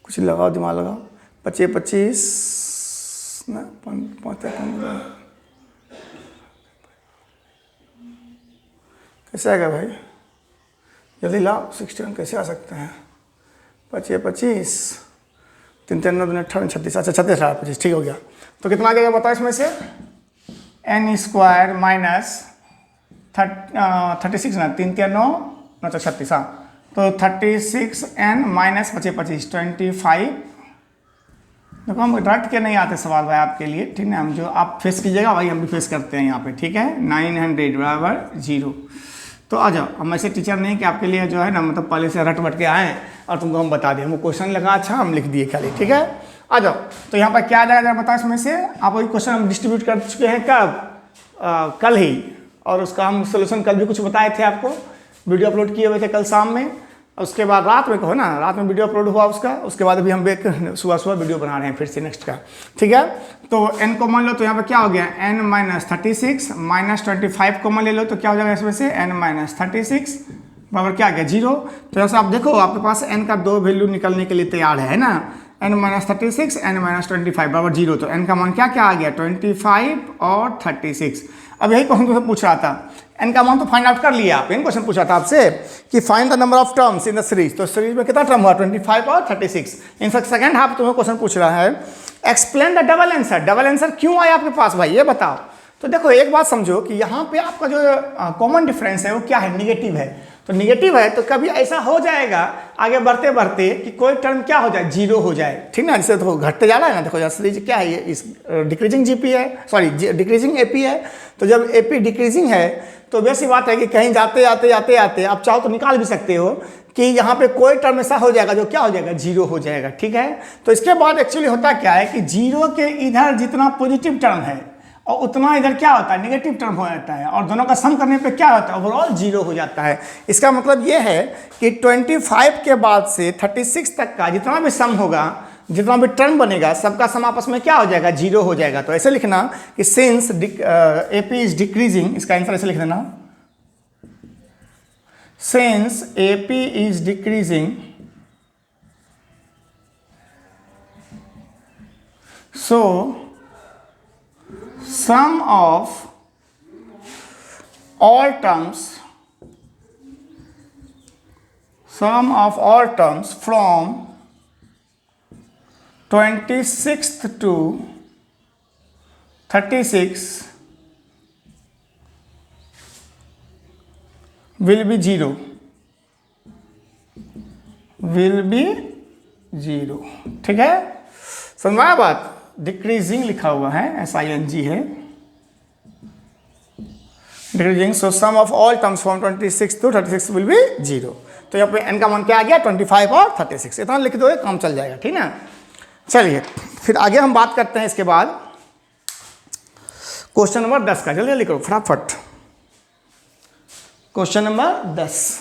कुछ लगाओ, दिमाग लगाओ, 25 25 ना, 15 कैसे आएगा भाई, जल्दी लाओ, 61 कैसे आ सकते हैं, 25 25, 3 3 9 18 36, अच्छा 36 25, ठीक हो गया। तो कितना आ गया बताओ इसमें से, n स्क्वायर माइनस 36 ना, 3 3 9 9 36, हाँ, तो 36n माइनस 25 25 25। देखो हम रट के नहीं आते सवाल भाई आपके लिए, ठीक है, हम जो आप फेस कीजिएगा भाई हम भी फेस करते हैं यहाँ पे, ठीक है। 900 बराबर 0। तो आ जाओ, हम ऐसे टीचर नहीं कि आपके लिए जो है ना, मतलब पहले से रट बट के आए और तुमको हम बता दें, हमको क्वेश्चन लगा अच्छा हम लिख दिए खाली, ठीक है। आ जाओ, तो यहाँ पर क्या आ जाएगा जरा बताओ इसमें से, आप वही क्वेश्चन हम डिस्ट्रीब्यूट कर चुके हैं कब, कल ही, और उसका हम सोल्यूशन कल भी कुछ बताए थे आपको, वीडियो अपलोड किए हुए थे कल शाम में। उसके बाद रात में कहो ना, रात में वीडियो अपलोड हुआ उसका, उसके बाद अभी हम सुबह सुबह वीडियो बना रहे हैं फिर से नेक्स्ट का, ठीक है। तो n को मान लो, तो यहाँ पे क्या हो गया, n माइनस 36 माइनस 25 को मान ले लो, तो क्या हो जाएगा इसमें से, n माइनस 36 बराबर क्या आ गया, 0। तो ऐसा आप देखो आपके पास n का 2 वैल्यू निकलने के लिए तैयार है ना, n माइनस 36 n माइनस 25 बराबर 0। तो n का मान क्या क्या आ गया, 25 और 36। अब यही क्वेश्चन तुमसे पूछ रहा था, n का मान तो फाइंड आउट कर लिया आप, इन क्वेश्चन पूछा था आपसे कि find the number of terms in the series. तो सीरीज में कितना टर्म हुआ, 25 और 36। इनफैक्ट सेकंड हाफ तुम्हें क्वेश्चन पूछ रहा है, explain the double answer. Double answer क्यों आया आपके पास भाई, ये बताओ। तो देखो एक बात समझो कि यहाँ पे आपका जो कॉमन डिफरेंस है वो क्या है, निगेटिव है। तो निगेटिव है तो कभी ऐसा हो जाएगा आगे बढ़ते बढ़ते कि कोई टर्म क्या हो जाए, 0 हो जाए, ठीक ना। जैसे तो घटते जा रहा है ना, देखो यार सीरीज क्या है, ये इस डिक्रीजिंग जीपी है, सॉरी डिक्रीजिंग एपी है। तो जब एपी डिक्रीजिंग है तो वैसी बात है कि कहीं जाते जाते जाते जाते आप चाहो तो निकाल भी सकते हो कि यहाँ पे कोई टर्म ऐसा हो जाएगा जो क्या हो जाएगा, 0 हो जाएगा, ठीक है। तो इसके बाद एक्चुअली होता क्या है कि 0 के इधर जितना पॉजिटिव टर्म है और उतना इधर क्या होता है, नेगेटिव टर्म हो जाता है, और दोनों का सम करने पे क्या होता है, ओवरऑल 0 हो जाता है। इसका मतलब ये है कि 25 के बाद से 36 तक का जितना भी सम होगा, जितना भी टर्म बनेगा, सबका सम आपस में क्या हो जाएगा, 0 हो जाएगा। तो ऐसे लिखना कि सिंस एपी इज डिक्रीजिंग, इसका आंसर ऐसे लिख देना, since AP is decreasing so sum of all terms from 26th to 36 will be 0, will be 0। ठीक है, समझ आया बात? डिक्रीजिंग लिखा हुआ है, SING है, decreasing. So sum of all terms from 26 to 36 will be 0। तो यहाँ पे n का मान क्या आ गया? 25 और 36। इतना लिख दो, काम चल जाएगा, ठीक ना। चलिए फिर आगे हम बात करते हैं इसके बाद क्वेश्चन नंबर 10 का। जल्दी लिखो फटाफट, क्वेश्चन नंबर 10।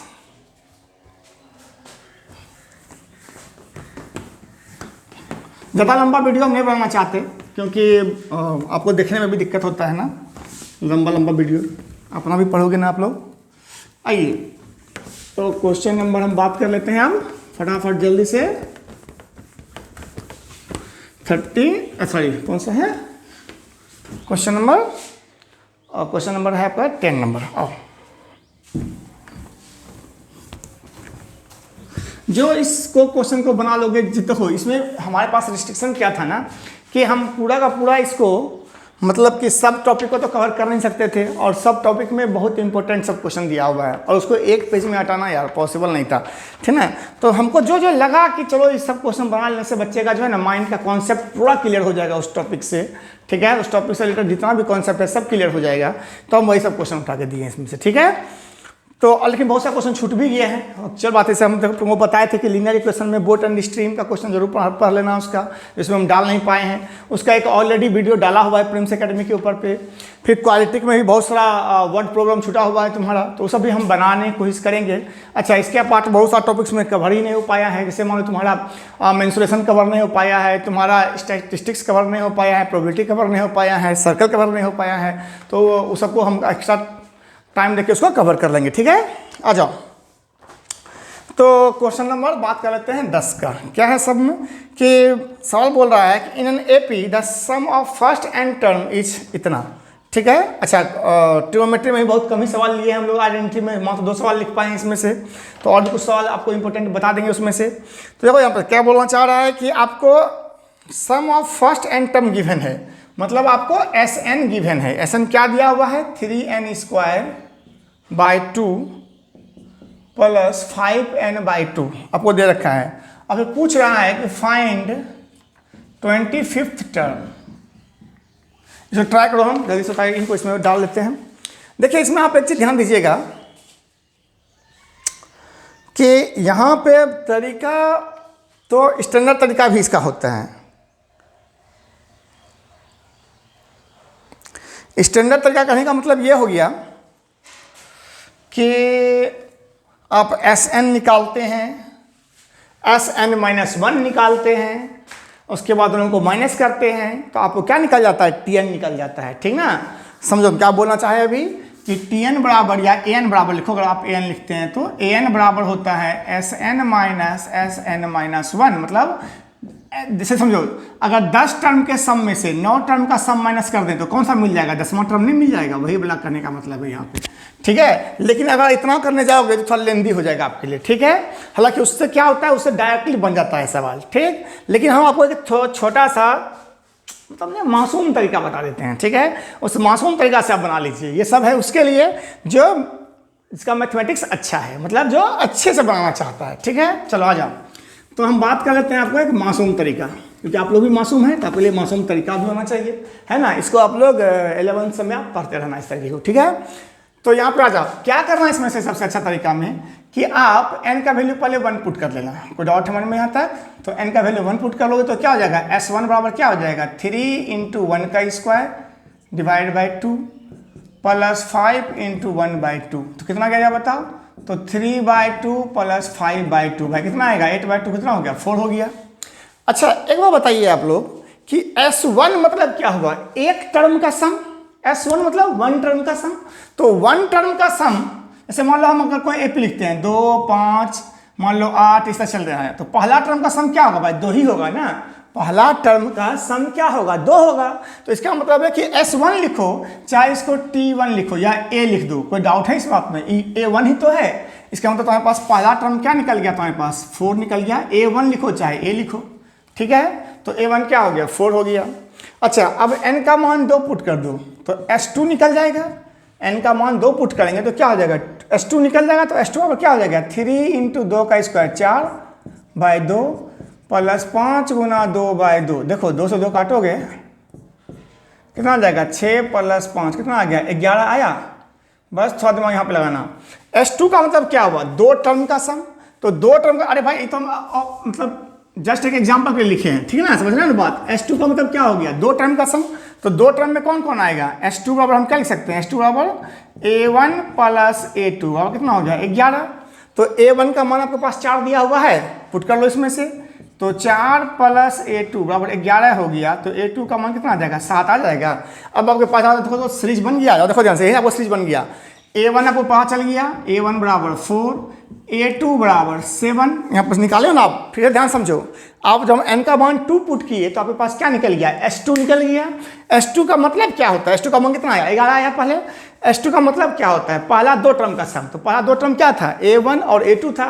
ज़्यादा लंबा वीडियो हम नहीं बनाना चाहते क्योंकि आपको देखने में भी दिक्कत होता है ना, लंबा लंबा वीडियो अपना भी पढ़ोगे ना आप लोग। आइए तो क्वेश्चन नंबर हम बात कर लेते हैं हम फटाफट जल्दी से। 30 कौन सा है क्वेश्चन नंबर? और क्वेश्चन नंबर है आपका 10 नंबर। आओ, जो इसको क्वेश्चन को बना लोगे जितना हो, इसमें हमारे पास रिस्ट्रिक्शन क्या था ना कि हम पूरा का पूरा इसको मतलब कि सब टॉपिक को तो कवर कर नहीं सकते थे, और सब टॉपिक में बहुत इंपॉर्टेंट सब क्वेश्चन दिया हुआ है और उसको एक पेज में हटाना यार पॉसिबल नहीं था, ठीक ना। तो हमको जो जो लगा कि चलो इस सब क्वेश्चन बना लेने से बच्चे का जो है ना माइंड का कॉन्सेप्ट पूरा क्लियर हो जाएगा उस टॉपिक से, ठीक है। उस टॉपिक से रिलेटेड जितना भी कॉन्सेप्ट है सब क्लियर हो जाएगा, तो हम वही सब क्वेश्चन उठा के दिए हैं इसमें से, ठीक है। तो लेकिन बहुत सारे क्वेश्चन छूट भी गए हैं। चल बात है, हम तुमको बताए थे कि लीनियर इक्वेशन में बोट एंड स्ट्रीम का क्वेश्चन जरूर पढ़ लेना उसका, इसमें हम डाल नहीं पाए हैं। उसका एक ऑलरेडी वीडियो डाला हुआ है प्रिम्स एकेडमी के ऊपर पे। फिर क्वालिटिक में भी बहुत सारा वर्ड प्रॉब्लम छूटा हुआ है तुम्हारा, तो वो सब भी हम बनाने की कोशिश करेंगे। अच्छा, इसके पार्ट बहुत सारे टॉपिक्स में कवर ही नहीं हो पाया है, जैसे मान लो तुम्हारा मेंसुरेशन कवर नहीं हो पाया है, तुम्हारा स्टैटिस्टिक्स कवर नहीं हो पाया है, प्रोबेबिलिटी कवर नहीं हो पाया है, सर्कल कवर नहीं हो पाया है, तो उस सबको हम एक्स्ट्रा टाइम देके उसको कवर कर लेंगे, ठीक है। आ जाओ, तो क्वेश्चन नंबर बात कर लेते हैं 10 का। क्या है सब में कि सवाल बोल रहा है कि in an AP the sum of first and term is इतना, ठीक है। अच्छा, ट्रिग्नोमेट्री में भी बहुत कम ही सवाल लिए हैं हम लोग, आइडेंटिटी में मात्र 2 सवाल लिख पाए हैं इसमें से, तो और भी कुछ सवाल आपको इंपॉर्टेंट बता देंगे उसमें से। तो देखो यहाँ पर क्या बोलना चाह रहा है कि आपको sum of first and term given है, मतलब आपको SN गिवन है। SN क्या दिया हुआ है? 3n² प्लस 5n/2 आपको दे रखा है। अब पूछ रहा है कि फाइंड 25th टर्म। इसे ट्राई करो, हम जल्दी से इनको इसमें डाल लेते हैं। देखिए इसमें आप एक चीज ध्यान दीजिएगा कि यहाँ पे तरीका तो स्टैंडर्ड तरीका भी इसका होता है। स्टैंडर्ड तरीका कहने का मतलब ये हो गया कि आप SN निकालते हैं, SN-1 निकालते हैं, उसके बाद उनको माइनस करते हैं, तो आपको क्या निकल जाता है? TN निकल जाता है, ठीक ना। समझो क्या बोलना चाहे अभी कि TN बराबर या AN बराबर लिखो, अगर आप AN लिखते हैं तो AN बराबर होता है SN-SN-1, मतलब जैसे समझो अगर 10 टर्म के सम में से 9 टर्म का सम माइनस कर दें तो कौन सा मिल जाएगा? 10वां टर्म नहीं मिल जाएगा, वही वाला करने का मतलब है यहाँ पे, ठीक है। लेकिन अगर इतना करने जाओगे तो थोड़ा लेंदी हो जाएगा आपके लिए, ठीक है। हालांकि उससे क्या होता है, उससे डायरेक्टली बन जाता है सवाल, ठीक। लेकिन हम आपको एक छोटा सा मतलब मासूम तरीका बता देते हैं, ठीक है। उस मासूम तरीका से आप बना लीजिए। ये सब है उसके लिए जो इसका मैथमेटिक्स अच्छा है, मतलब जो अच्छे से बनाना चाहता है, ठीक है। चलो आ जाओ, तो हम बात कर लेते हैं आपको एक मासूम तरीका, क्योंकि आप लोग भी मासूम हैं तो आपके लिए मासूम तरीका भी होना चाहिए, है ना। इसको आप लोग 11th में आप पढ़ते रहना इस तरीके को, ठीक है। तो यहाँ पे आ जाओ, क्या करना है इसमें से सबसे अच्छा तरीका में कि आप n का वैल्यू पहले 1 पुट कर लेना। कोई डाउट हमारे में यहाँ तक? तो n का वैल्यू 1 पुट कर लोगे तो क्या हो जाएगा? S1 बराबर क्या हो जाएगा? 3 × 1 का स्क्वायर डिवाइड बाई 2 प्लस 5 × 1/2, तो कितना गया बताओ? तो 3/2 प्लस 5/2 भाई कितना आएगा? 8/2 कितना हो गया? 4 हो गया। अच्छा एक बार बताइए आप लोग कि S1 मतलब क्या हुआ? एक टर्म का सम। S1 मतलब 1 टर्म का सम। तो 1 टर्म का सम, जैसे मान लो हम अगर कोई AP लिखते हैं 2, 5, मान लो 8, इस तरह चल रहा है, तो पहला टर्म का सम क्या होगा भाई? 2 ही होगा ना। पहला टर्म का सम क्या होगा? 2 होगा। तो इसका मतलब है कि S1 लिखो, चाहे इसको T1 लिखो या A लिख दो, कोई डाउट है इस बात में? A1 ही तो है। इसका मतलब तुम्हारे पास पहला टर्म क्या निकल गया? तुम्हारे पास 4 निकल गया। A1 लिखो चाहे A लिखो, ठीक है। तो a1 क्या हो गया 4 हो गया। अच्छा अब n का मान 2 पुट कर दो तो s2 निकल जाएगा। n का मान 2 पुट करेंगे तो क्या हो जाएगा s2 निकल जाएगा। तो s2 अब क्या हो जाएगा 3 इंटू 2 का स्क्वायर 4/2 प्लस 5 गुना 2/2। देखो 2 से 2 काटोगे कितना आ जाएगा 6 प्लस 5 कितना आ गया 11 आया। बस थोड़ा दिमाग यहाँ पे लगाना। s2 का मतलब क्या हुआ 2 टर्म का सम। तो 2 टर्म का अरे भाई तो मतलब जस्ट एक एग्जांपल के लिए लिखे हैं, ठीक है ना, समझ रहे हैं ना बात। s2 का मतलब क्या हो गया 2 टर्म का सम। तो 2 टर्म में कौन कौन आएगा s2 बराबर हम क्या लिख सकते हैं s2 बराबर a1 प्लस a2 बराबर कितना हो गया 11। तो a1 का मान आपके पास 4 दिया हुआ है, पुट कर लो इसमें से। तो 4 प्लस a2 बराबर 11 हो गया। तो a2 का मान कितना आ जाएगा 7 आ जाएगा। अब आपके पास देखो तो सीरीज बन गया, देखो ध्यान से आपको सीरीज बन गया। a1 आपको पता चल गया a1 बराबर 4 a2 बराबर 7 यहाँ पर निकाले ना आप, फिर ध्यान समझो। आप जब n का मान 2 पुट किए तो आपके पास क्या निकल गया s2 निकल गया। s2 का मतलब क्या होता है s2 का मान कितना आया 11 आया पहले। s2 का मतलब क्या होता है पहला 2 टर्म का सम। तो पहला 2 टर्म क्या था a1 और a2 था,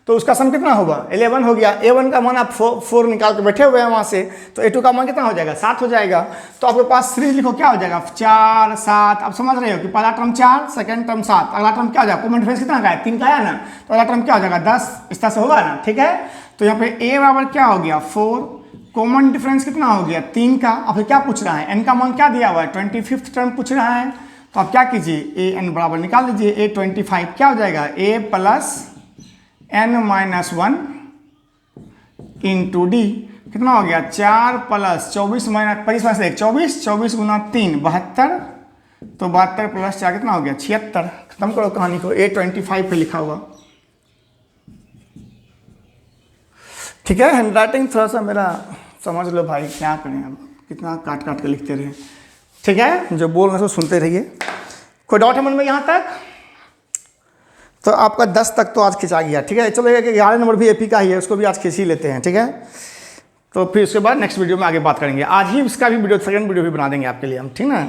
तो उसका सम कितना होगा 11 हो गया। a1 का मान आप 4 निकाल के बैठे हुए हैं वहाँ से, तो a2 का मान कितना हो जाएगा 7 हो जाएगा। तो आपके पास सीरीज लिखो क्या हो जाएगा 4 7। आप समझ रहे हो कि पहला टर्म 4 सेकंड टर्म 7, अगला टर्म क्या हो जाएगा कॉमन डिफरेंस कितना का है 3 का आया ना, तो अगला टर्म क्या हो जाएगा 10। इस तरह से होगा ना, ठीक है। तो यहाँ पे a बराबर क्या हो गया 4, कॉमन डिफरेंस कितना हो गया 3 का। अब क्या पूछ रहा है n का मान क्या दिया हुआ है 25th टर्म पूछ रहा है। तो आप क्या कीजिए a n बराबर निकाल लीजिए a 25 क्या हो जाएगा a plus n minus 1 into D कितना हो गया 4 प्लस 24 माइनस 25 में से 24 24 गुना 3 72। तो 72 प्लस 4 कितना हो गया 76। खत्म करो कहानी को a25 पे लिखा हुआ, ठीक है। हैंड राइटिंग थोड़ा सा मेरा समझ लो भाई, क्या करें अब कितना काट काट के लिखते रहे, ठीक है। जो बोल रहे हो सुनते रहिए। कोई डाउट है मन में यहाँ तक? तो आपका 10 तक तो आज खिंचा गया, ठीक है। चलो 11 नंबर भी एपी का ही है, उसको भी आज खींच ही लेते हैं, ठीक है। तो फिर उसके बाद नेक्स्ट वीडियो में आगे बात करेंगे। आज ही इसका भी वीडियो सेकंड वीडियो भी बना देंगे आपके लिए हम, ठीक ना।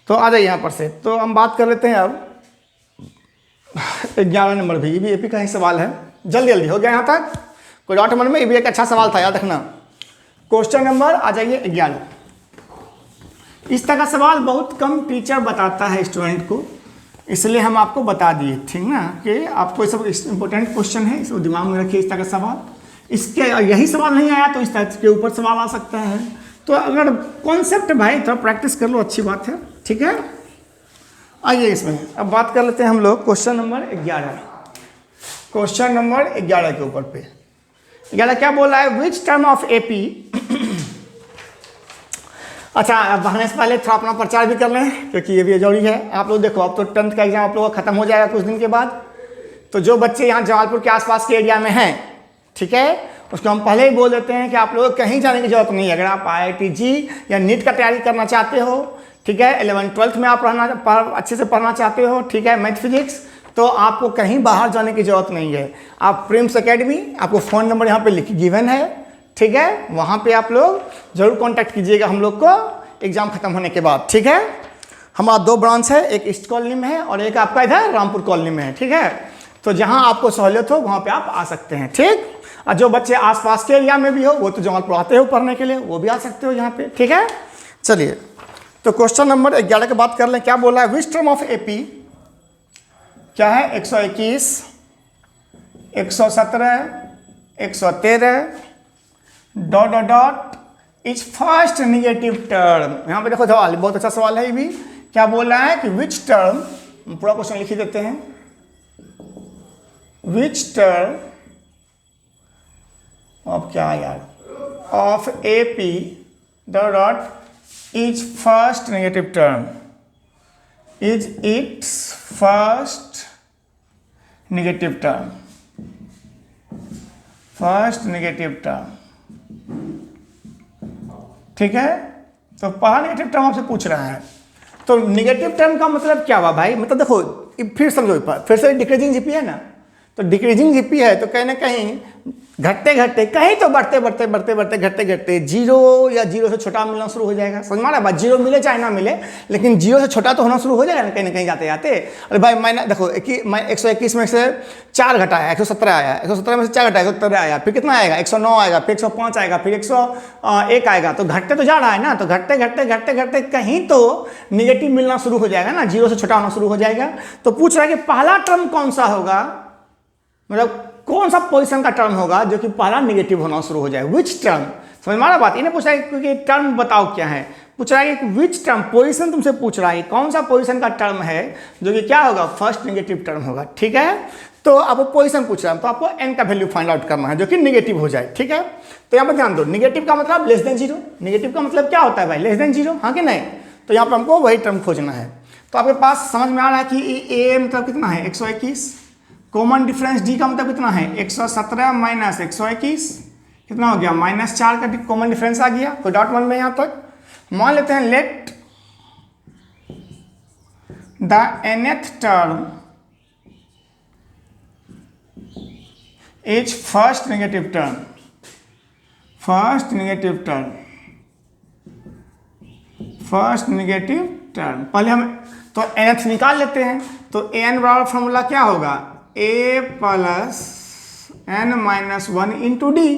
तो आ जाइए यहाँ पर से। तो हम बात कर लेते हैं अब 11 नंबर भी, ये भी एपी का ही सवाल है। जल्दी जल्दी हो गया यहाँ तक? कोई डाउट मन में? ये भी एक अच्छा सवाल था, याद रखना। क्वेश्चन नंबर आ जाइए 11। इस तरह का सवाल बहुत कम टीचर बताता है स्टूडेंट को, इसलिए हम आपको बता दिए, ठीक ना, कि आपको ये सब इंपॉर्टेंट क्वेश्चन है, इसको दिमाग में रखिए। इस तरह का सवाल, इसके यही सवाल नहीं आया तो इस तरह के ऊपर सवाल आ सकता है। तो अगर कॉन्सेप्ट भाई थोड़ा प्रैक्टिस कर लो, अच्छी बात है, ठीक है। आइए इसमें अब बात कर लेते हैं हम लोग क्वेश्चन नंबर 11। क्वेश्चन नंबर 11 के ऊपर पे 11 क्या बोला है, विच टर्म ऑफ एपी। अच्छा बढ़ने से पहले थोड़ा अपना प्रचार भी कर लें, क्योंकि ये भी जरूरी है। आप लोग देखो अब तो 10th का एग्जाम आप लोगों का खत्म हो जाएगा कुछ दिन के बाद। तो जो बच्चे यहाँ जमालपुर के आसपास के एरिया में हैं, ठीक है, उसको हम पहले ही बोल देते हैं कि आप लोगों को कहीं जाने की जरूरत नहीं है। अगर आप IIT-JEE या नीट का तैयारी करना चाहते हो, ठीक है, 11th-12th में आप अच्छे से पढ़ना चाहते हो, ठीक है, मैथ फिजिक्स, तो आपको कहीं बाहर जाने की जरूरत नहीं है। आप प्रिम्स एकेडमी, आपको फ़ोन नंबर यहाँ पे गिवन है, ठीक है, वहाँ पे आप लोग जरूर कांटेक्ट कीजिएगा हम लोग को एग्ज़ाम खत्म होने के बाद, ठीक है। हमारा 2 ब्रांच है, एक ईस्ट कॉलोनी में है और एक आपका इधर रामपुर कॉलोनी में है, ठीक है। तो जहाँ आपको सहूलियत हो वहाँ पे आप आ सकते हैं, ठीक। और जो बच्चे आसपास के एरिया में भी हो वो तो जमालपुर आते हो पढ़ने के लिए, वो भी आ सकते हो यहाँ पे, ठीक है। चलिए तो क्वेश्चन नंबर 11 की बात कर लें। क्या बोला है, विच टर्म ऑफ एपी क्या है 121 117 113 ... इज फर्स्ट निगेटिव टर्म। यहाँ पे देखो सवाल बहुत अच्छा सवाल है। ये भी क्या बोल रहा है कि विच टर्म, पूरा क्वेश्चन लिख ही देते हैं, विच टर्म ऑफ क्या यार of AP ... is first negative term, is it's first negative term, first negative term, ठीक है। तो पहला नेगेटिव टर्म आपसे पूछ रहा है। तो नेगेटिव टर्म का मतलब क्या हुआ भाई, मतलब देखो फिर समझो, फिर से डिक्रीजिंग जीपी है ना, तो डिक्रीजिंग जीपी है तो कहीं ना कहीं घटते घटते कहीं तो बढ़ते बढ़ते बढ़ते बढ़ते घटते घटते जीरो या जीरो से छोटा मिलना शुरू हो जाएगा। समझ में आ रहा है बात? जीरो मिले चाहे ना मिले, लेकिन जीरो से छोटा तो होना शुरू हो जाएगा ना कहीं जाते जाते। अरे भाई मैंने देखो 121 में से 4 घटाया, 117 आया, 117 में से 4 घटाया 117 आया, फिर कितना आएगा 109 आएगा, फिर 105 आएगा, फिर 101 आएगा। तो घटते तो जा रहा है ना, तो घटते घटते घटते घटते कहीं तो निगेटिव मिलना शुरू हो जाएगा ना, जीरो से छोटा होना शुरू हो जाएगा। तो पूछ रहा है कि पहला टर्म कौन सा होगा, मतलब कौन सा पोजीशन का टर्म होगा जो कि पहला नेगेटिव होना शुरू हो जाए, विच टर्म। समझ में आ रहा बात? इन्हें पूछ रहा है कि टर्म बताओ क्या है, पूछ रहा है कि विच टर्म, पोजीशन तुमसे पूछ रहा है कौन सा पोजीशन का टर्म है जो कि क्या होगा, फर्स्ट नेगेटिव टर्म होगा। ठीक है, तो आपको पोजीशन पूछ रहा है तो आपको n का वैल्यू फाइंड आउट करना है जो कि नेगेटिव हो जाए। ठीक है, तो यहाँ पर ध्यान दो, नेगेटिव का मतलब लेस देन जीरो। नेगेटिव का मतलब क्या होता है भाई, लेस देन जीरो, हाँ कि नहीं? तो यहाँ पर हमको वही टर्म खोजना है। तो आपके पास समझ में आ रहा है कि a मतलब कितना है 121, कॉमन डिफरेंस d का मतलब कितना है 117 माइनस 121, कितना हो गया -4 का कॉमन डिफरेंस आ गया। कोई डाउट मन में यहाँ तक? मान लेते हैं let the nth term is first negative term, first negative term, first negative term. पहले हम तो nth निकाल लेते हैं, तो an बराबर फॉर्मूला क्या होगा, a plus n minus 1 into D.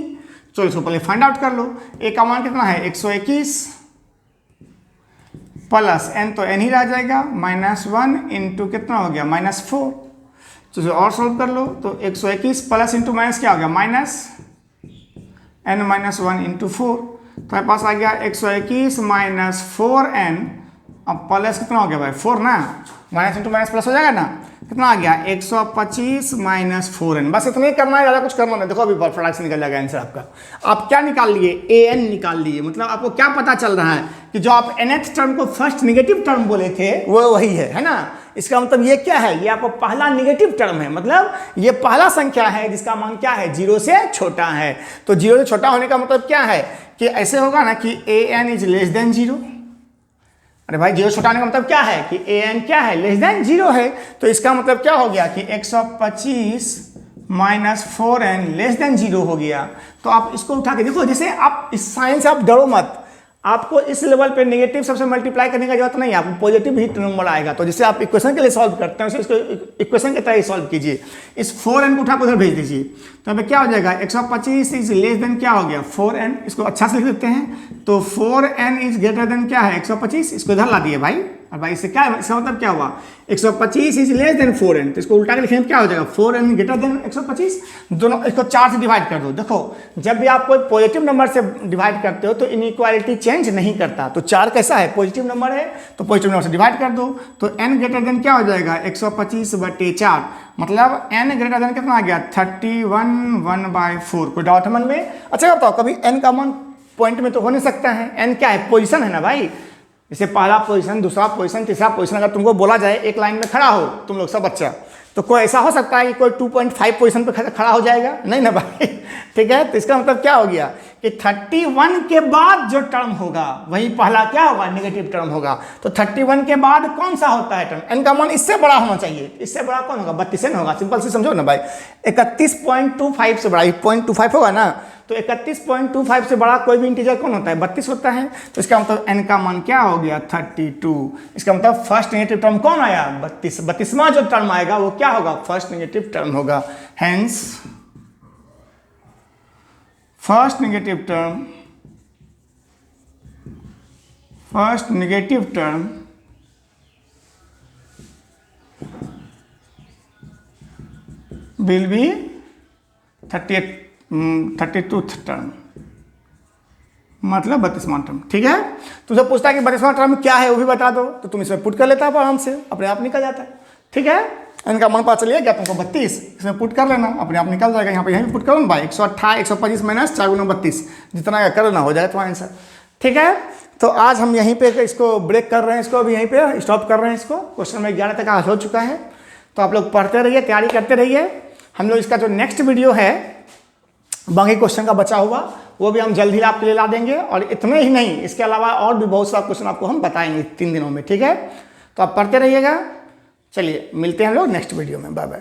चलो इसको पहले फाइंड आउट कर लो। a का मान कितना है 121 प्लस n तो n ही रह जाएगा, -1 इंटू कितना हो गया -4। तो और सॉल्व कर लो, तो 121 प्लस इंटू माइनस क्या हो गया माइनस n माइनस 1 इंटू 4। तो पास आ गया 121 माइनस 4n, अब प्लस कितना हो गया भाई 4 ना, माइनस इंटू माइनस प्लस हो जाएगा ना, कितना आ गया 125 माइनस 4n। बस इतना ही करना है, ज़्यादा कुछ करना नहीं। देखो अभी फटाक से निकल जाएगा आंसर आपका। आप क्या निकाल लिए, an निकाल लिए। मतलब आपको क्या पता चल रहा है कि जो आप nth टर्म को फर्स्ट नेगेटिव टर्म बोले थे वो वही है ना। इसका मतलब ये क्या है, ये आपको पहला नेगेटिव टर्म है, मतलब ये पहला संख्या है जिसका मान क्या है, जीरो से छोटा है। तो जीरो से छोटा होने का मतलब क्या है कि ऐसे होगा ना कि an is less than zero. अरे भाई जीरो छोटा होने का मतलब क्या है कि an क्या है, लेस देन जीरो है। तो इसका मतलब क्या हो गया कि 125 minus 4n less than zero हो गया। तो आप इसको उठा के देखो, जैसे आप इस साइन से आप डरो मत, आपको इस लेवल पे नेगेटिव सबसे मल्टीप्लाई करने का जरूरत नहीं है, आपको पॉजिटिव ही नंबर आएगा। तो जैसे आप इक्वेशन के लिए सॉल्व करते हैं, इसको इक्वेशन की तरह ही सॉल्व कीजिए। इस 4n को उठा कर उधर भेज दीजिए, तो यहाँ पे क्या हो जाएगा 125 इज लेस देन क्या हो गया 4n। इसको अच्छा से लिख देते हैं, तो 4n इज ग्रेटर देन क्या है 125, इसको इधर ला दिए भाई। और भाई इससे क्या, इसका मतलब क्या हुआ 125 इज लेस देन 4n, तो इसको उल्टा के लिखने में क्या हो जाएगा 4n ग्रेटर देन 125। दोनों इसको 4 से डिवाइड कर दो। देखो जब भी आप कोई पॉजिटिव नंबर से डिवाइड करते हो तो इनइक्वालिटी चेंज नहीं करता। तो 4 कैसा है, पॉजिटिव नंबर है, तो पॉजिटिव नंबर से डिवाइड कर दो। तो n ग्रेटर देन क्या हो जाएगा 125/4, मतलब n ग्रेटर देन कितना आ गया 31 1/4। कोई डाउट है मन में? अच्छा बताओ, कभी n का मान पॉइंट में तो हो नहीं सकता है, n क्या है पोजीशन है ना भाई। जैसे पहला पोजीशन, दूसरा पोजीशन, तीसरा पोजीशन, अगर तुमको बोला जाए एक लाइन में खड़ा हो तुम लोग सब बच्चा, तो कोई ऐसा हो सकता है कि कोई 2.5 पोजीशन पे खड़ा हो जाएगा, नहीं ना भाई। ठीक है, तो इसका मतलब क्या हो गया कि 31 के बाद जो टर्म होगा वही पहला क्या होगा, नेगेटिव टर्म होगा। तो 31 के बाद कौन सा होता है टर्म, n का मान इससे बड़ा होना चाहिए। इससे बड़ा कौन होगा, 32 होगा। सिंपल से समझो ना भाई, 31.25 से बड़ा 0.25 होगा ना, तो 31.25 से बड़ा कोई भी इंटीजर कौन होता है, 32 होता है। तो इसका मतलब n का मान क्या हो गया 32। इसका मतलब फर्स्ट नेगेटिव टर्म कौन आया 32। 32वां जो टर्म आएगा वो क्या होगा, फर्स्ट नेगेटिव टर्म होगा। Hence first negative term, first negative term will be 32th term, मतलब 32वां टर्म। ठीक है, तुमसे पूछता है कि 32वां टर्म क्या है वो भी बता दो, तो तुम इसमें पुट कर लेता है आराम से, अपने आप निकल जाता है। ठीक है, इनका मान पता चलिए क्या तुमको 32, इसमें पुट कर लेना, अपने आप निकल जाएगा। यहाँ पे यहीं भी पुट करो ना भाई, 128 125 माइनस 4 × 32, जितना कर लेना हो जाएगा तुम्हारा आंसर। ठीक है, तो आज हम यहीं पे इसको ब्रेक कर रहे हैं, इसको अभी यहीं पे स्टॉप कर रहे हैं। इसको क्वेश्चन में 11 तक आज हो चुका है, तो आप लोग पढ़ते रहिए, तैयारी करते रहिए। हम लोग इसका जो नेक्स्ट वीडियो है बाकी क्वेश्चन का बचा हुआ वो भी हम जल्द ही आपके लिए ला देंगे। और इतने ही नहीं, इसके अलावा और भी बहुत सारा क्वेश्चन आपको हम बताएंगे 3 दिनों में। ठीक है, तो आप पढ़ते रहिएगा। चलिए मिलते हैं हम लोग नेक्स्ट वीडियो में, बाय बाय।